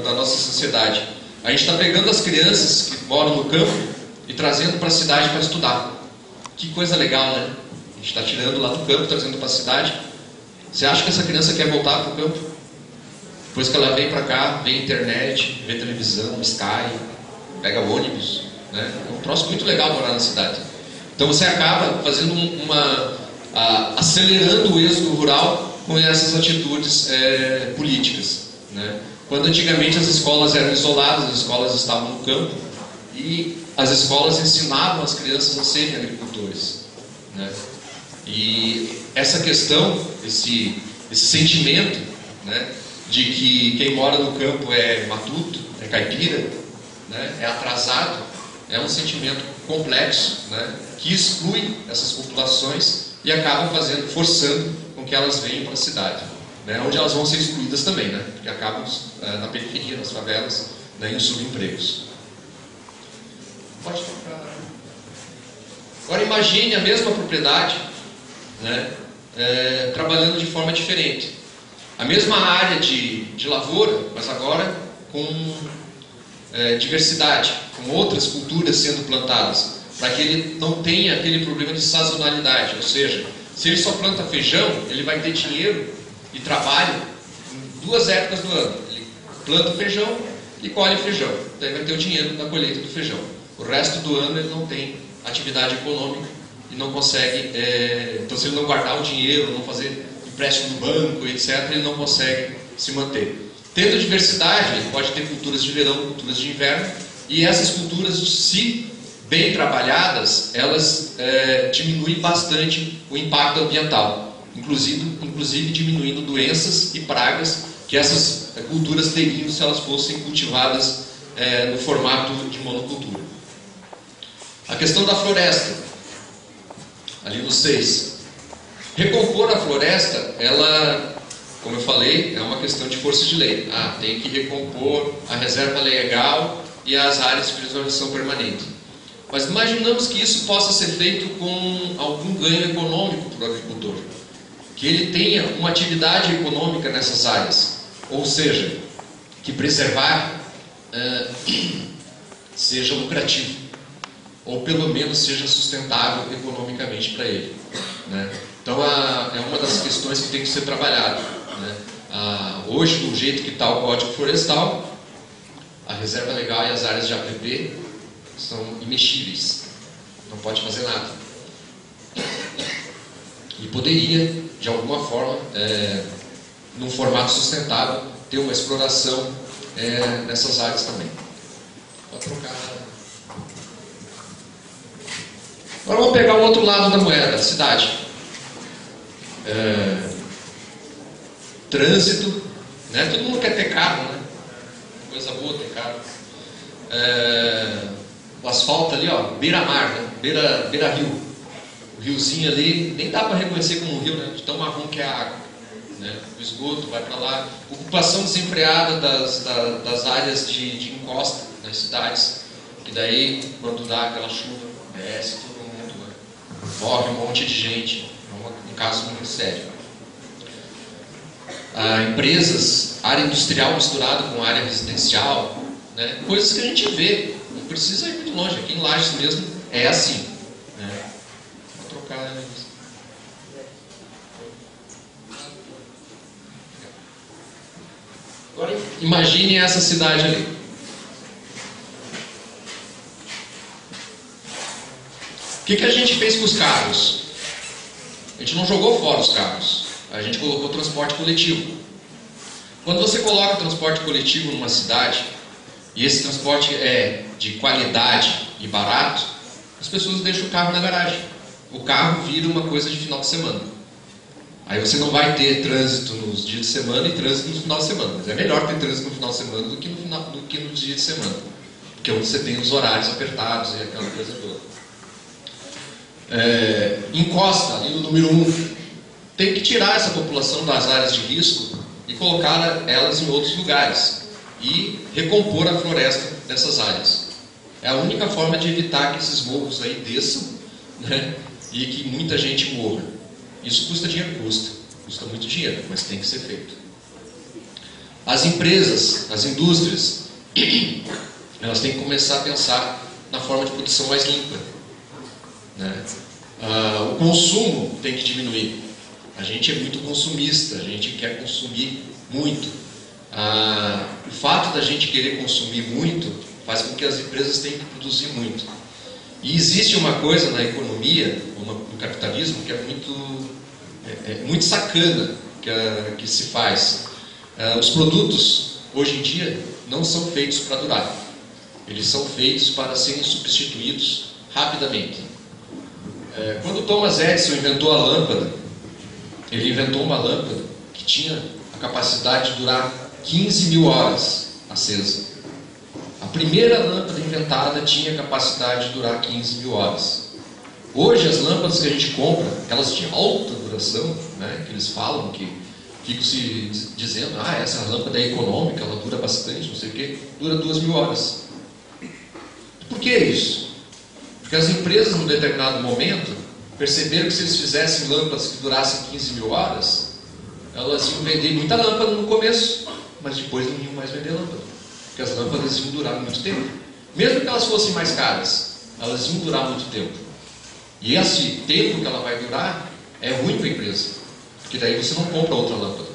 [SPEAKER 2] da nossa sociedade. A gente está pegando as crianças que moram no campo e trazendo para a cidade para estudar. Que coisa legal, né? A gente está tirando lá do campo, trazendo para a cidade. Você acha que essa criança quer voltar para o campo? Depois que ela vem para cá, vê internet, vê televisão, Sky, pega ônibus, né? É um troço muito legal morar na cidade. Então você acaba fazendo acelerando o êxodo rural com essas atitudes políticas, né? Quando antigamente as escolas eram isoladas, as escolas estavam no campo e as escolas ensinavam as crianças a serem agricultores, né? E essa questão, esse sentimento, né, de que quem mora no campo é matuto, é caipira, né, é atrasado, é um sentimento complexo, né, que exclui essas populações e acabam forçando com que elas venham para a cidade, né, onde elas vão ser excluídas também, né, porque acabam na periferia, nas favelas, né, em subempregos. Pode tocar. Agora imagine a mesma propriedade, né, trabalhando de forma diferente. A mesma área de lavoura, mas agora com diversidade, com outras culturas sendo plantadas, para que ele não tenha aquele problema de sazonalidade. Ou seja, se ele só planta feijão, ele vai ter dinheiro e trabalho em 2 épocas do ano. Ele planta o feijão e colhe feijão. Daí vai ter o dinheiro da colheita do feijão. O resto do ano ele não tem atividade econômica e não consegue, então se ele não guardar o dinheiro, não fazer empréstimo no banco, etc., ele não consegue se manter. Tendo diversidade, ele pode ter culturas de verão, culturas de inverno, e essas culturas, se bem trabalhadas, elas diminuem bastante o impacto ambiental, inclusive diminuindo doenças e pragas que essas culturas teriam se elas fossem cultivadas no formato de monocultura. A questão da floresta, ali no 6. Recompor a floresta, ela, como eu falei, é uma questão de força de lei. Tem que recompor a reserva legal e as áreas de preservação permanente. Mas imaginamos que isso possa ser feito com algum ganho econômico para o agricultor. Que ele tenha uma atividade econômica nessas áreas. Ou seja, que preservar seja lucrativo. Ou pelo menos seja sustentável economicamente para ele, né? Então é uma das questões que tem que ser trabalhada, né? Hoje, do jeito que está o Código Florestal, a reserva legal e as áreas de APP são imexíveis, não pode fazer nada. E poderia, de alguma forma, num formato sustentável, ter uma exploração nessas áreas também. Pode trocar. Agora vamos pegar o outro lado da moeda, a cidade. Trânsito, né? Todo mundo quer ter carro, né? Coisa boa ter carro. O asfalto ali, ó, beira-mar, né? Beira-rio. O riozinho ali, nem dá para reconhecer como um rio, né? De tão marrom que é a água, né? O esgoto vai para lá. Ocupação desenfreada das áreas de encosta nas cidades. E daí, quando dá aquela chuva, desce todo mundo, né? Morre um monte de gente. É um caso muito sério. Empresas, área industrial misturada com área residencial, né? Coisas que a gente vê, não precisa ir muito longe. Aqui em Lages mesmo é assim, né? Vou trocar. Agora imagine essa cidade ali. O que a gente fez com os carros? A gente não jogou fora os carros, a gente colocou transporte coletivo. Quando você coloca transporte coletivo numa cidade, e esse transporte é de qualidade e barato, as pessoas deixam o carro na garagem. O carro vira uma coisa de final de semana. Aí você não vai ter trânsito nos dias de semana e trânsito no final de semana. Mas é melhor ter trânsito no final de semana do que nos dias de semana. Porque é onde você tem os horários apertados e aquela coisa toda. Encosta ali no número 1. Tem que tirar essa população das áreas de risco e colocar elas em outros lugares. E recompor a floresta dessas áreas. É a única forma de evitar que esses morros aí desçam, né, e que muita gente morra. Isso custa dinheiro? Custa muito dinheiro, mas tem que ser feito. As empresas, as indústrias, elas têm que começar a pensar na forma de produção mais limpa, né? O consumo tem que diminuir. A gente é muito consumista, a gente quer consumir muito. O fato da gente querer consumir muito faz com que as empresas tenham que produzir muito. E existe uma coisa na economia, no capitalismo, que é muito sacana que se faz. Os produtos, hoje em dia, não são feitos para durar. Eles são feitos para serem substituídos rapidamente. Quando Thomas Edison inventou a lâmpada, ele inventou uma lâmpada que tinha a capacidade de durar 15 mil horas acesa. A primeira lâmpada inventada tinha a capacidade de durar 15 mil horas. Hoje as lâmpadas que a gente compra, aquelas de alta duração, né, que eles falam, que ficam se dizendo, essa lâmpada é econômica, ela dura bastante, não sei o quê, dura 2 mil horas. Por que isso? Porque as empresas, num determinado momento, perceberam que se eles fizessem lâmpadas que durassem 15 mil horas, elas iam vender muita lâmpada no começo, mas depois não iam mais vender lâmpada, porque as lâmpadas iam durar muito tempo. Mesmo que elas fossem mais caras, elas iam durar muito tempo. E esse tempo que ela vai durar é ruim para a empresa, porque daí você não compra outra lâmpada,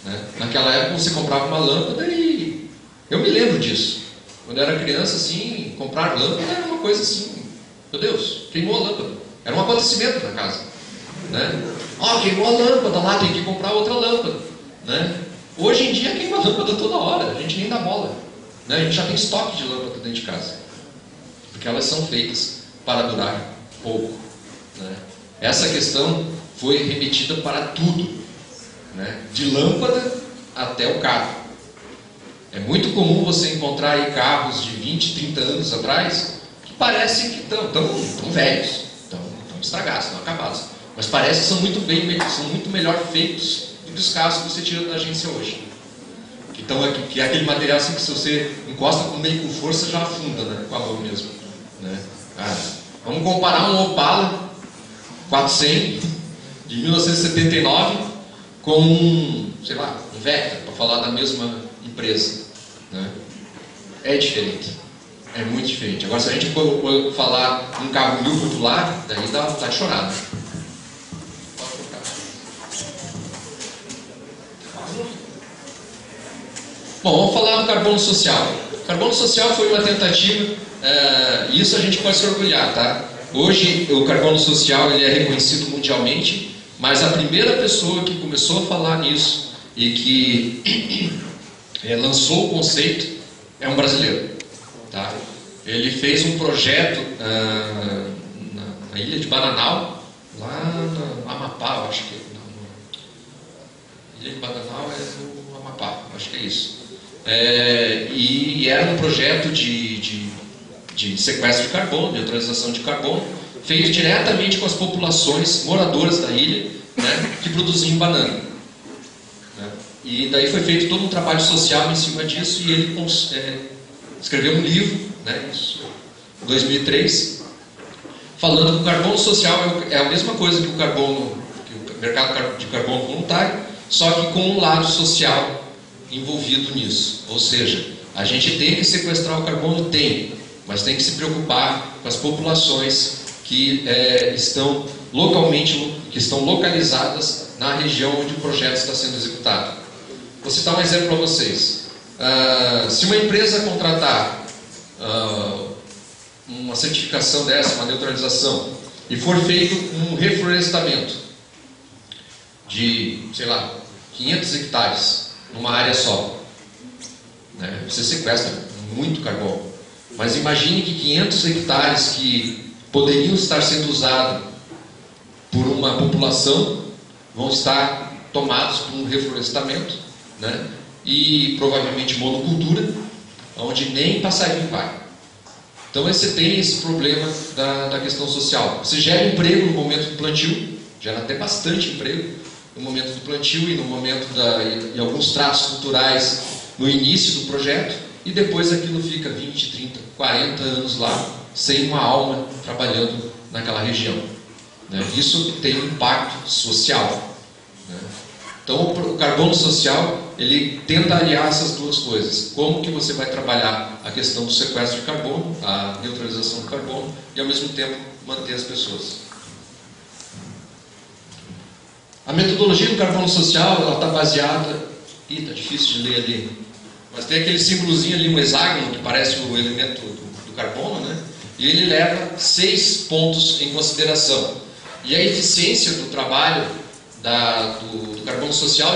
[SPEAKER 2] né? Naquela época você comprava uma lâmpada e... eu me lembro disso. Quando eu era criança, assim, comprar lâmpada era uma coisa assim, meu Deus, queimou a lâmpada. Era um acontecimento na casa, né? Queimou a lâmpada lá, tem que comprar outra lâmpada, né? Hoje em dia queima a lâmpada toda hora, a gente nem dá bola, né? A gente já tem estoque de lâmpada dentro de casa, porque elas são feitas para durar pouco, né? Essa questão foi remetida para tudo, né? De lâmpada até o carro. É muito comum você encontrar aí carros de 20, 30 anos atrás que parecem que estão velhos, estão estragados, estão acabados, mas parece que são muito melhor feitos do que os carros que você tira da agência hoje. Então, que é aquele material assim que se você encosta meio com força já afunda, né? Com a mão mesmo, né? Vamos comparar um Opala 400 de 1979 com um Vectra, para falar da mesma empresa, né? É diferente, é muito diferente. Agora, se a gente for falar um carro 1000 popular, daí dá vontade de chorar, né? Bom, vamos falar do carbono social. O carbono social foi uma tentativa, e isso a gente pode se orgulhar, tá? Hoje o carbono social ele é reconhecido mundialmente, mas a primeira pessoa que começou a falar nisso e que lançou o conceito é um brasileiro, tá? Ele fez um projeto na ilha de Bananal, lá no Amapá, eu acho que ilha de Bananal é no Amapá, acho que é isso. E era um projeto de sequestro de carbono, de neutralização de carbono, feito diretamente com as populações moradoras da ilha, né, que produziam banana, né? E daí foi feito todo um trabalho social em cima disso, e ele escreveu um livro, né, em 2003, falando que o carbono social é a mesma coisa que o mercado de carbono voluntário, só que com um lado social envolvido nisso. Ou seja, a gente tem que sequestrar o carbono, mas tem que se preocupar com as populações que estão localizadas na região onde o projeto está sendo executado. Vou citar um exemplo para vocês. Se uma empresa contratar uma certificação dessa, uma neutralização, e for feito um reflorestamento de, 500 hectares numa área só, né? Você sequestra muito carbono. Mas imagine que 500 hectares que poderiam estar sendo usados por uma população vão estar tomados por um reflorestamento, né? E provavelmente monocultura, onde nem passarinho vai. Então você tem esse problema da questão social. Você gera emprego no momento do plantio, gera até bastante emprego no momento do plantio e no momento e alguns traços culturais no início do projeto, e depois aquilo fica 20, 30, 40 anos lá, sem uma alma trabalhando naquela região, né? Isso tem um impacto social, né? Então o carbono social, ele tenta aliar essas duas coisas. Como que você vai trabalhar a questão do sequestro de carbono, a neutralização do carbono, e ao mesmo tempo manter as pessoas. A metodologia do carbono social está baseada... está difícil de ler ali. Mas tem aquele símbolozinho ali, um hexágono, que parece o elemento do carbono, né? E ele leva 6 pontos em consideração. E a eficiência do trabalho do carbono social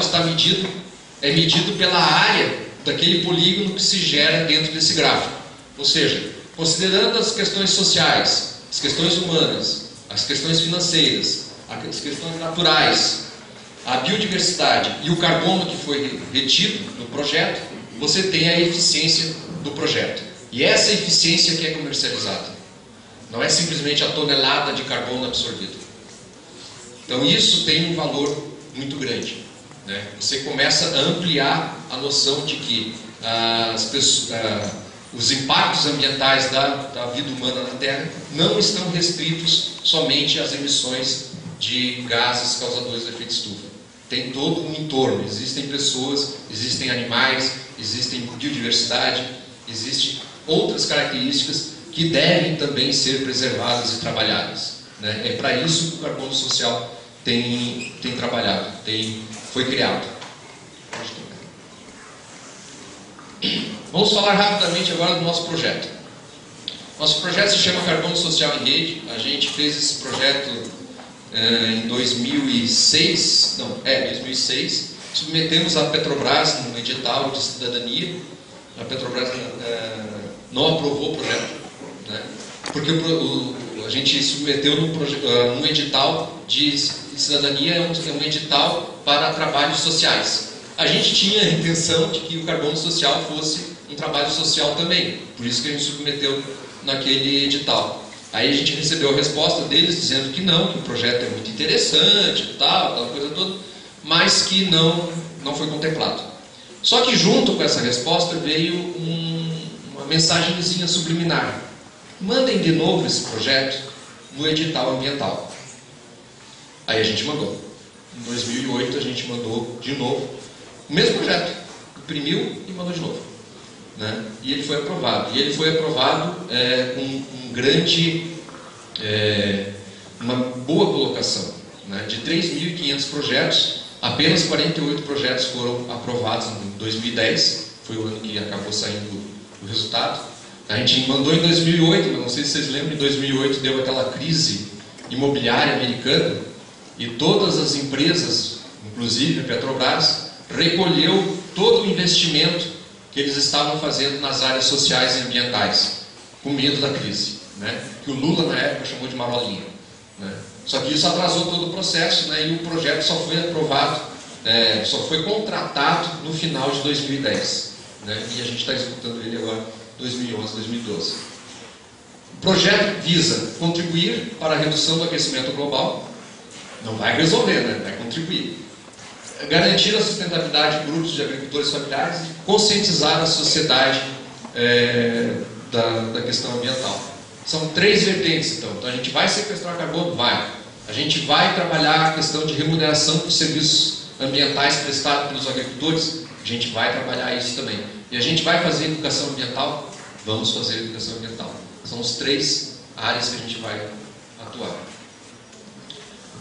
[SPEAKER 2] é medido pela área daquele polígono que se gera dentro desse gráfico. Ou seja, considerando as questões sociais, as questões humanas, as questões financeiras, as questões naturais, a biodiversidade e o carbono que foi retido no projeto, você tem a eficiência do projeto. E essa eficiência que é comercializada. Não é simplesmente a tonelada de carbono absorvido. Então isso tem um valor muito grande, né? Você começa a ampliar a noção de que os impactos ambientais da vida humana na Terra não estão restritos somente às emissões de gases causadores de efeito estufa. Tem todo um entorno, existem pessoas, existem animais, existem biodiversidade, existem outras características que devem também ser preservadas e trabalhadas, né? É para isso que o carbono social tem trabalhado, foi criado. Vamos falar rapidamente agora do nosso projeto. Nosso projeto se chama Carbono Social em Rede. A gente fez esse projeto em 2006, submetemos a Petrobras no edital de cidadania. A Petrobras não aprovou o projeto, né? Porque a gente submeteu num edital de cidadania, é um edital para trabalhos sociais. A gente tinha a intenção de que o carbono social fosse um trabalho social também, por isso que a gente submeteu naquele edital. Aí a gente recebeu a resposta deles dizendo que não, que o projeto é muito interessante, aquela coisa toda, mas que não foi contemplado. Só que junto com essa resposta veio uma mensagenzinha subliminar. Mandem de novo esse projeto no edital ambiental. Aí a gente mandou. Em 2008 a gente mandou de novo o mesmo projeto, imprimiu e mandou de novo, né? E ele foi aprovado. E ele foi aprovado uma boa colocação, né? De 3.500 projetos, apenas 48 projetos foram aprovados em 2010, foi o ano que acabou saindo o resultado. A gente mandou em 2008, mas não sei se vocês lembram, em 2008 deu aquela crise imobiliária americana e todas as empresas, inclusive a Petrobras, recolheu todo o investimento que eles estavam fazendo nas áreas sociais e ambientais, com medo da crise, né? Que o Lula na época chamou de marolinha, né? Só que isso atrasou todo o processo, né? E o projeto só foi aprovado, só foi contratado no final de 2010, né? E a gente está executando ele agora 2011, 2012. O projeto visa contribuir para a redução do aquecimento global, não vai resolver, né? Vai contribuir. Garantir a sustentabilidade de grupos de agricultores familiares e conscientizar a sociedade da questão ambiental. São 3 vertentes, então. Então a gente vai sequestrar carbono? Vai. A gente vai trabalhar a questão de remuneração dos serviços ambientais prestados pelos agricultores? A gente vai trabalhar isso também. E a gente vai fazer educação ambiental? Vamos fazer educação ambiental. São as 3 áreas que a gente vai atuar.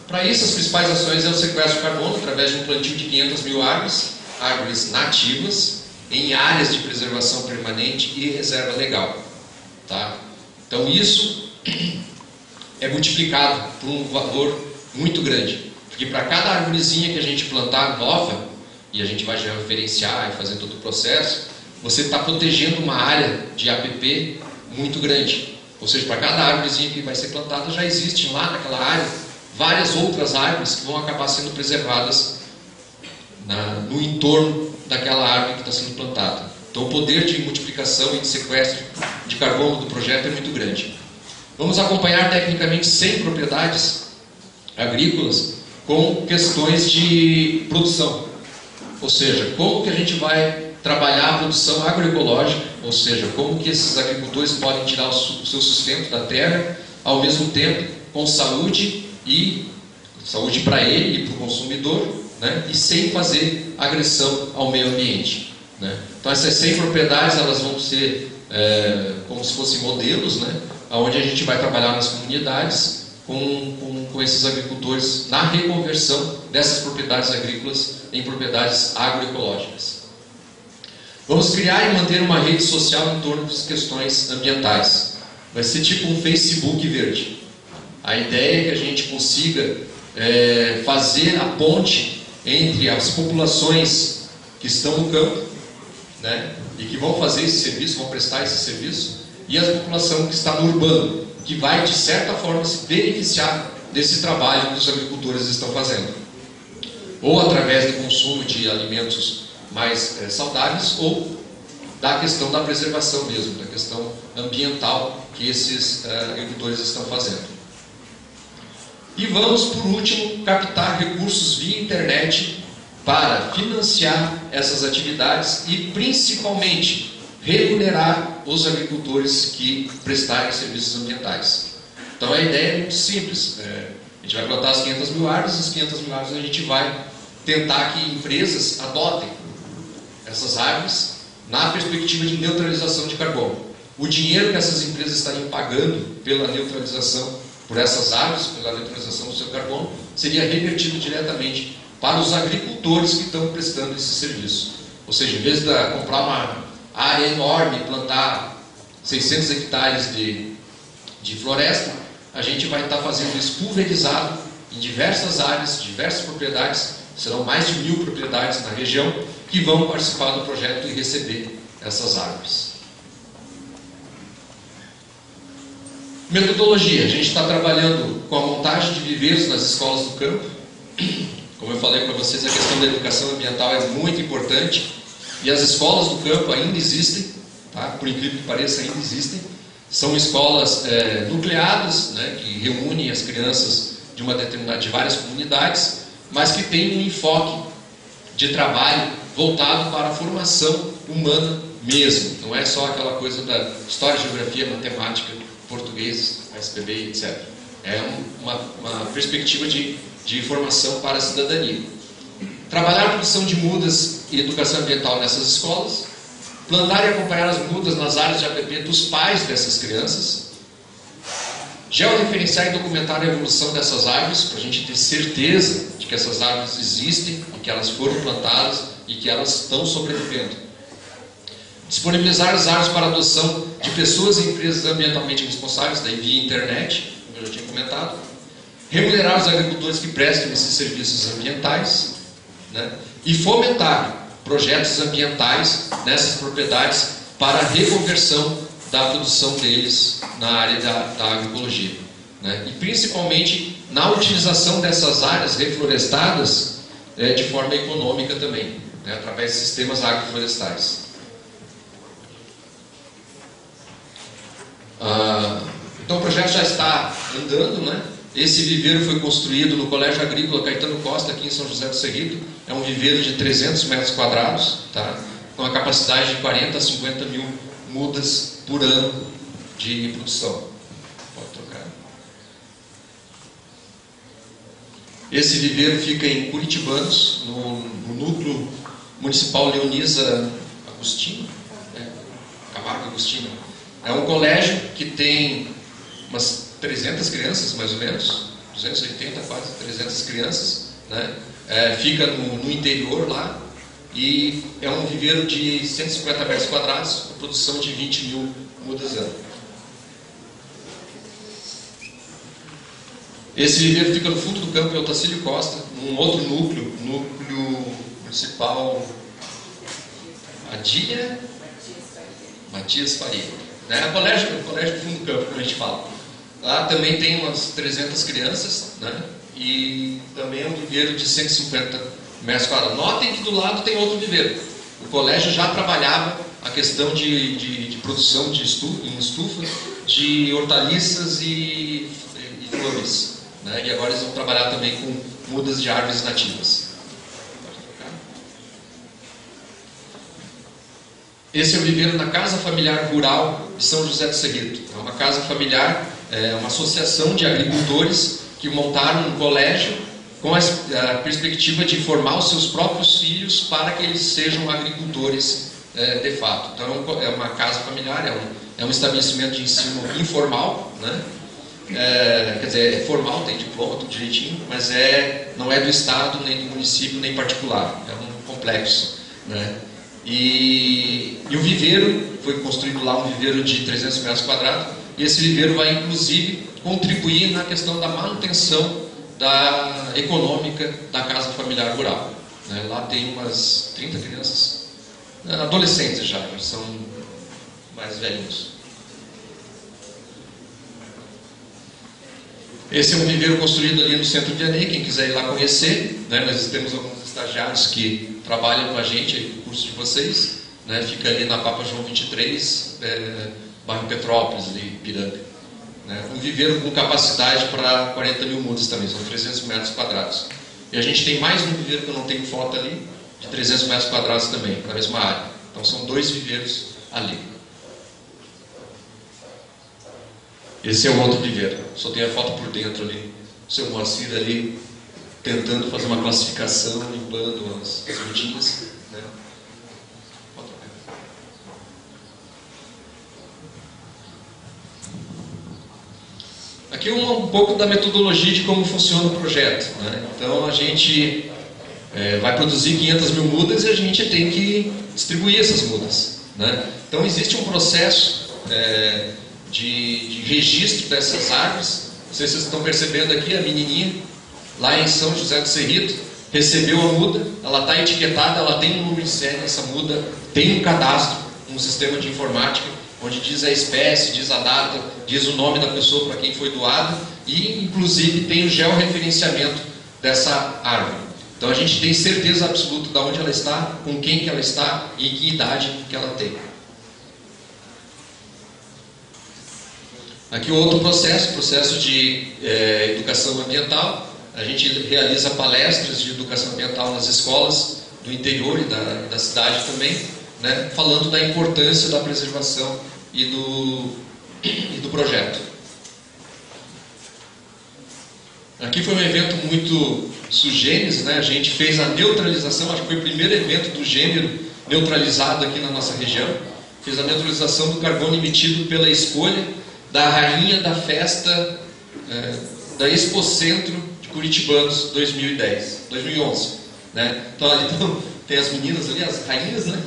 [SPEAKER 2] Para isso, as principais ações é o sequestro de carbono, através de um plantio de 500 mil árvores nativas, em áreas de preservação permanente e reserva legal. Tá? Então isso é multiplicado por um valor muito grande, porque para cada árvorezinha que a gente plantar nova, e a gente vai já referenciar e fazer todo o processo, você está protegendo uma área de APP muito grande. Ou seja, para cada árvorezinha que vai ser plantada, já existem lá naquela área várias outras árvores que vão acabar sendo preservadas no entorno daquela árvore que está sendo plantada. Então o poder de multiplicação e de sequestro de carbono do projeto é muito grande. Vamos acompanhar tecnicamente 100 propriedades agrícolas com questões de produção. Ou seja, como que a gente vai trabalhar a produção agroecológica, ou seja, como que esses agricultores podem tirar o seu sustento da terra, ao mesmo tempo com saúde para ele e para o consumidor, né? E sem fazer agressão ao meio ambiente, né? Então essas 100 propriedades elas vão ser como se fossem modelos, né? Onde a gente vai trabalhar nas comunidades com esses agricultores na reconversão dessas propriedades agrícolas em propriedades agroecológicas. Vamos criar e manter uma rede social em torno das questões ambientais. Vai ser tipo um Facebook verde. A ideia é que a gente consiga fazer a ponte entre as populações que estão no campo, né, e que vão fazer esse serviço, vão prestar esse serviço, e a população que está no urbano, que vai, de certa forma, se beneficiar desse trabalho que os agricultores estão fazendo. Ou através do consumo de alimentos mais saudáveis, ou da questão da preservação mesmo, da questão ambiental que esses agricultores estão fazendo. E vamos, por último, captar recursos via internet para financiar essas atividades e, principalmente, remunerar os agricultores que prestarem serviços ambientais. Então a ideia é muito simples. A gente vai plantar as 500 mil árvores, as 500 mil árvores a gente vai tentar que empresas adotem essas árvores na perspectiva de neutralização de carbono. O dinheiro que essas empresas estariam pagando pela neutralização por essas árvores, pela neutralização do seu carbono, seria revertido diretamente para os agricultores que estão prestando esse serviço. Ou seja, em vez de comprar uma área enorme e plantar 600 hectares de floresta, a gente vai estar fazendo isso pulverizado em diversas áreas, diversas propriedades, serão mais de 1000 propriedades na região que vão participar do projeto e receber essas árvores. Metodologia. A gente está trabalhando com a montagem de viveiros nas escolas do campo. Como eu falei para vocês, a questão da educação ambiental é muito importante e as escolas do campo ainda existem, tá? Por incrível que pareça, ainda existem. São escolas nucleadas, né, que reúnem as crianças de várias comunidades, mas que têm um enfoque de trabalho voltado para a formação humana mesmo. Não é só aquela coisa da história, geografia, matemática, português, SPB, etc. É uma perspectiva de formação para a cidadania. Trabalhar a produção de mudas e educação ambiental nessas escolas, plantar e acompanhar as mudas nas áreas de APP dos pais dessas crianças, georreferenciar e documentar a evolução dessas árvores, para a gente ter certeza de que essas árvores existem e que elas foram plantadas e que elas estão sobrevivendo. Disponibilizar as árvores para adoção de pessoas e empresas ambientalmente responsáveis, daí via internet, como eu já tinha comentado. Remunerar os agricultores que prestam esses serviços ambientais, né? E fomentar projetos ambientais nessas propriedades para a reconversão da produção deles na área da agroecologia, né? E principalmente na utilização dessas áreas reflorestadas de forma econômica também, né? Através de sistemas agroflorestais. Então o projeto já está andando, né? Esse viveiro foi construído no Colégio Agrícola Caetano Costa, aqui em São José do Cerrito. É um viveiro de 300 metros quadrados, tá? Com a capacidade de 40 a 50 mil mudas por ano de produção. Pode trocar. Esse viveiro fica em Curitibanos, no núcleo municipal Leonisa Agostinho, Camargo Agostinho. É um colégio que tem umas 300 crianças, mais ou menos, 280, quase 300 crianças, né? Fica no interior lá, e é um viveiro de 150 metros quadrados, com produção de 20 mil mudas ano. Esse viveiro fica no fundo do campo em Otacílio Costa, num outro núcleo municipal Adília Matias Faria. Né? O colégio Fundo do Campo, como a gente fala. Lá também tem umas 300 crianças, né? E também é um viveiro de 150 metros quadrados. Notem que do lado tem outro viveiro. O colégio já trabalhava a questão de produção em estufa, de hortaliças e flores. Né? E agora eles vão trabalhar também com mudas de árvores nativas. Esse é o viveiro na Casa Familiar Rural de São José do Cerrito. É uma casa familiar, uma associação de agricultores que montaram um colégio com a perspectiva de formar os seus próprios filhos para que eles sejam agricultores de fato. Então é uma casa familiar, é um estabelecimento de ensino informal, né? Quer dizer, é formal, tem diploma, tudo direitinho, mas não é do Estado, nem do município, nem particular. É um complexo, né? E o viveiro, foi construído lá um viveiro de 300 metros quadrados, e esse viveiro vai inclusive contribuir na questão da manutenção econômica da casa familiar rural. Né? Lá tem umas 30 crianças, adolescentes já são mais velhos. Esse é um viveiro construído ali no centro de Anê, quem quiser ir lá conhecer, né? Nós temos alguns estagiários que trabalham com a gente aí no curso de vocês, né? Fica ali na Papa João 23, bairro Petrópolis, ali, Piranga. Né? Um viveiro com capacidade para 40 mil mudas também, são 300 metros quadrados. E a gente tem mais um viveiro que eu não tenho foto ali, de 300 metros quadrados também, na mesma área. Então são 2 viveiros ali. Esse é o outro viveiro, só tem a foto por dentro ali. O seu Moacir ali tentando fazer uma classificação, limpando as mudinhas. Né? Aqui um pouco da metodologia de como funciona o projeto. Né? Então a gente vai produzir 500 mil mudas e a gente tem que distribuir essas mudas. Né? Então existe um processo de registro dessas árvores. Não sei se vocês estão percebendo aqui, a menininha lá em São José do Cerrito recebeu a muda, ela está etiquetada, ela tem um número de série nessa muda, tem um cadastro, um sistema de informática, onde diz a espécie, diz a data, diz o nome da pessoa para quem foi doada e inclusive tem o georreferenciamento dessa árvore. Então a gente tem certeza absoluta de onde ela está, com quem que ela está e que idade que ela tem. Aqui o outro processo de educação ambiental. A gente realiza palestras de educação ambiental nas escolas do interior e da cidade também, né, falando da importância da preservação e do projeto. Aqui foi um evento muito sugênese, né? A gente fez a neutralização, acho que foi o primeiro evento do gênero neutralizado aqui na nossa região. Fez a neutralização do carbono emitido pela escolha da rainha da festa da Expocentro de Curitibanos 2011. Né? Então ali tem as meninas ali, as rainhas, né?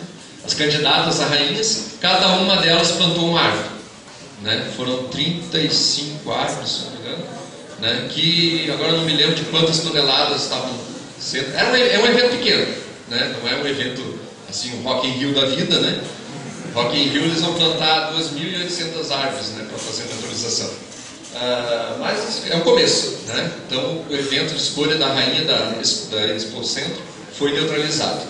[SPEAKER 2] As candidatas a rainhas, cada uma delas plantou uma árvore. Né? Foram 35 árvores, se não me engano, né? Que agora não me lembro de quantas toneladas estavam sendo. É um evento pequeno, né? Não é um evento assim, um Rock in Rio da vida, né? Rock in Rio eles vão plantar 2.800 árvores, né, para fazer a naturalização. Mas é o começo, né? Então o evento de escolha da rainha da Expocentro foi neutralizado.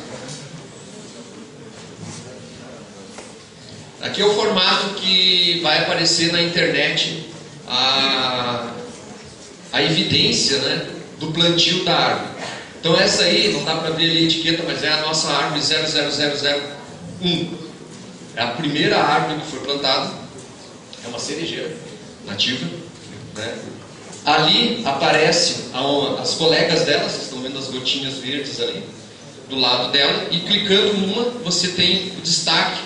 [SPEAKER 2] Aqui é o formato que vai aparecer na internet a evidência, né, do plantio da árvore. Então essa aí, não dá para ver ali a etiqueta, mas é a nossa árvore 00001. É a primeira árvore que foi plantada, é uma cerejeira nativa. Né? Ali aparece as colegas dela, vocês estão vendo as gotinhas verdes ali, do lado dela, e clicando numa, você tem o destaque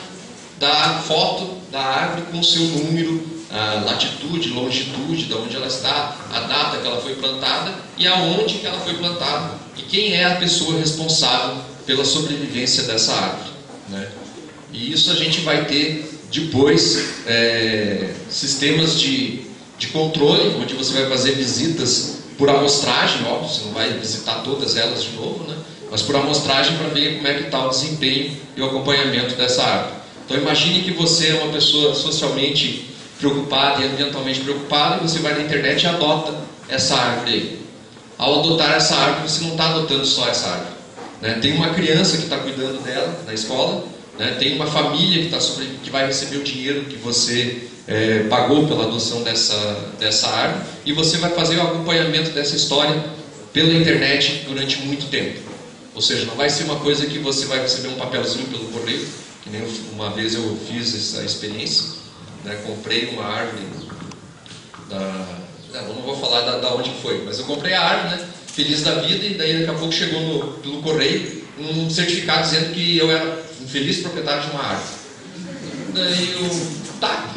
[SPEAKER 2] da foto da árvore com o seu número, a latitude, longitude, de onde ela está, a data que ela foi plantada e aonde que ela foi plantada, e quem é a pessoa responsável pela sobrevivência dessa árvore. Né? E isso a gente vai ter depois sistemas de controle, onde você vai fazer visitas por amostragem, óbvio, você não vai visitar todas elas de novo, né? Mas por amostragem para ver como é que está o desempenho e o acompanhamento dessa árvore. Então imagine que você é uma pessoa socialmente preocupada e ambientalmente preocupada, e você vai na internet e adota essa árvore aí. Ao adotar essa árvore, você não está adotando só essa árvore, né? Tem uma criança que está cuidando dela na escola, né? Tem uma família que vai receber o dinheiro que você pagou pela adoção dessa árvore, e você vai fazer o acompanhamento dessa história pela internet durante muito tempo. Ou seja, não vai ser uma coisa que você vai receber um papelzinho pelo correio, que nem uma vez eu fiz essa experiência, né? Comprei uma árvore eu não vou falar da onde foi, mas eu comprei a árvore, né? Feliz da vida, e daí daqui a pouco chegou pelo correio um certificado dizendo que eu era um feliz proprietário de uma árvore. Daí tá.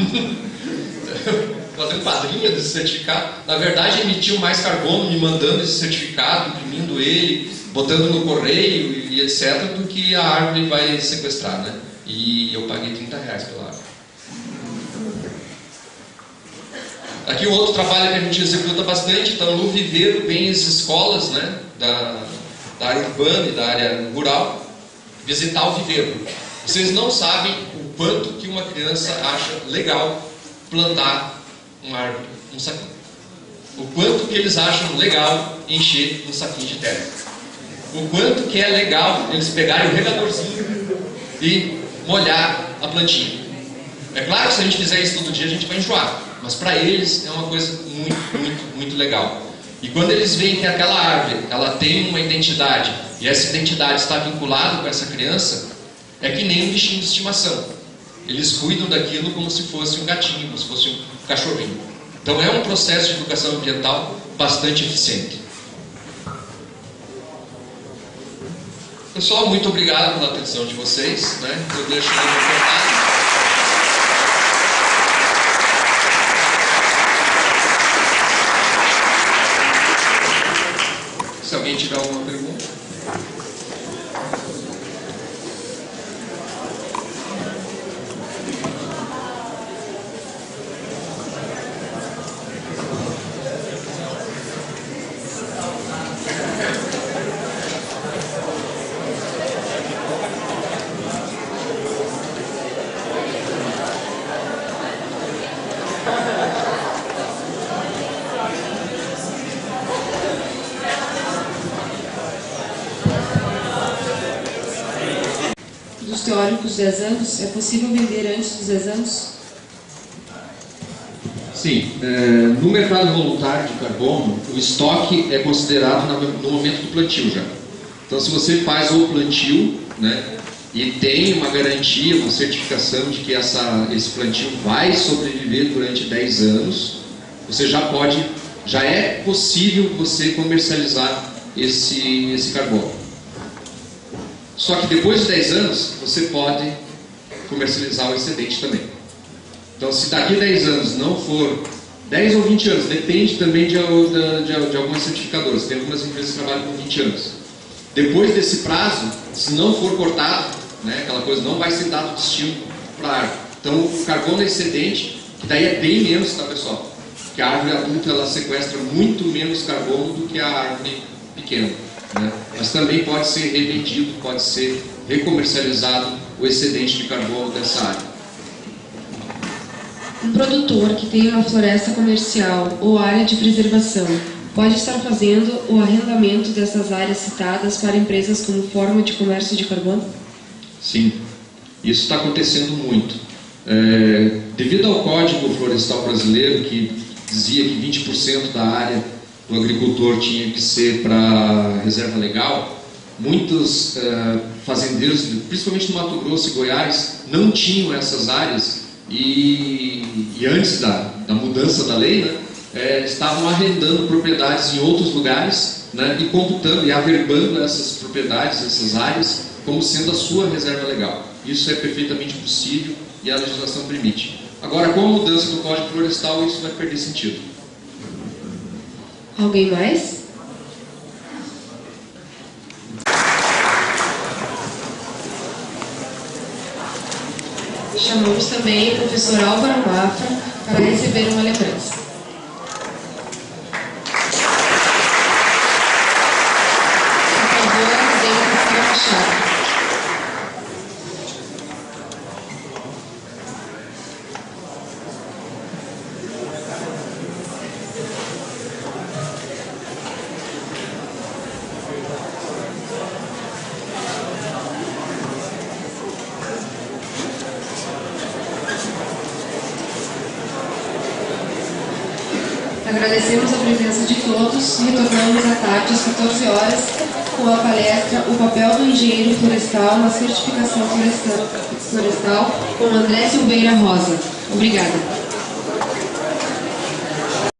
[SPEAKER 2] Fazer um padrinho desse certificado. Na verdade, emitiu mais carbono me mandando esse certificado, imprimindo ele, botando no correio e etc., do que a árvore vai sequestrar, né? E eu paguei R$30 pela árvore. Aqui o outro trabalho que a gente executa bastante, então no viveiro vem as escolas, né, da área urbana e da área rural, visitar o viveiro. Vocês não sabem o quanto que uma criança acha legal plantar uma árvore, um saquinho. O quanto que eles acham legal encher um saquinho de terra. O quanto que é legal eles pegarem o regadorzinho e molhar a plantinha. É claro que se a gente fizer isso todo dia a gente vai enjoar, mas para eles é uma coisa muito, muito, muito legal. E quando eles veem que aquela árvore, ela tem uma identidade, e essa identidade está vinculada com essa criança, é que nem um bichinho de estimação. Eles cuidam daquilo como se fosse um gatinho, como se fosse um cachorrinho. Então é um processo de educação ambiental bastante eficiente. Pessoal, muito obrigado pela atenção de vocês, né? Eu deixo aqui no comentário. Se alguém tiver alguma pergunta.
[SPEAKER 1] Dos teóricos 10 anos, é possível vender antes dos 10 anos?
[SPEAKER 2] Sim, no mercado voluntário de carbono, o estoque é considerado no momento do plantio já. Então, se você faz o plantio, né, e tem uma garantia, uma certificação de que esse plantio vai sobreviver durante 10 anos, você já é possível você comercializar esse carbono. Só que depois de 10 anos, você pode comercializar o excedente também. Então, se daqui a 10 anos não for 10 ou 20 anos, depende também de algumas certificadoras. Tem algumas empresas que trabalham com 20 anos. Depois desse prazo, se não for cortado, né, aquela coisa não vai ser dado destino para a árvore. Então, o carbono excedente, que daí é bem menos, tá, pessoal? Porque a árvore adulta ela sequestra muito menos carbono do que a árvore pequena, né? Mas também pode ser revendido, pode ser recomercializado o excedente de carbono dessa área.
[SPEAKER 1] Um produtor que tem uma floresta comercial ou área de preservação pode estar fazendo o arrendamento dessas áreas citadas para empresas como forma de comércio de carbono?
[SPEAKER 2] Sim, isso está acontecendo muito. Devido ao Código Florestal Brasileiro, que dizia que 20% da área do agricultor tinha que ser para reserva legal, muitos fazendeiros, principalmente no Mato Grosso e Goiás, não tinham essas áreas e antes da mudança da lei, né, estavam arrendando propriedades em outros lugares, né, e computando e averbando essas propriedades, essas áreas, como sendo a sua reserva legal. Isso é perfeitamente possível e a legislação permite. Agora, com a mudança do Código Florestal, isso vai perder sentido.
[SPEAKER 1] Alguém mais? Chamamos também o professor Álvaro Mafra para receber uma lembrança. Por favor, venha para a chave. Agradecemos a presença de todos e retornamos à tarde, às 14 horas, com a palestra O Papel do Engenheiro Florestal na Certificação Florestal, com André Silveira Rosa. Obrigada.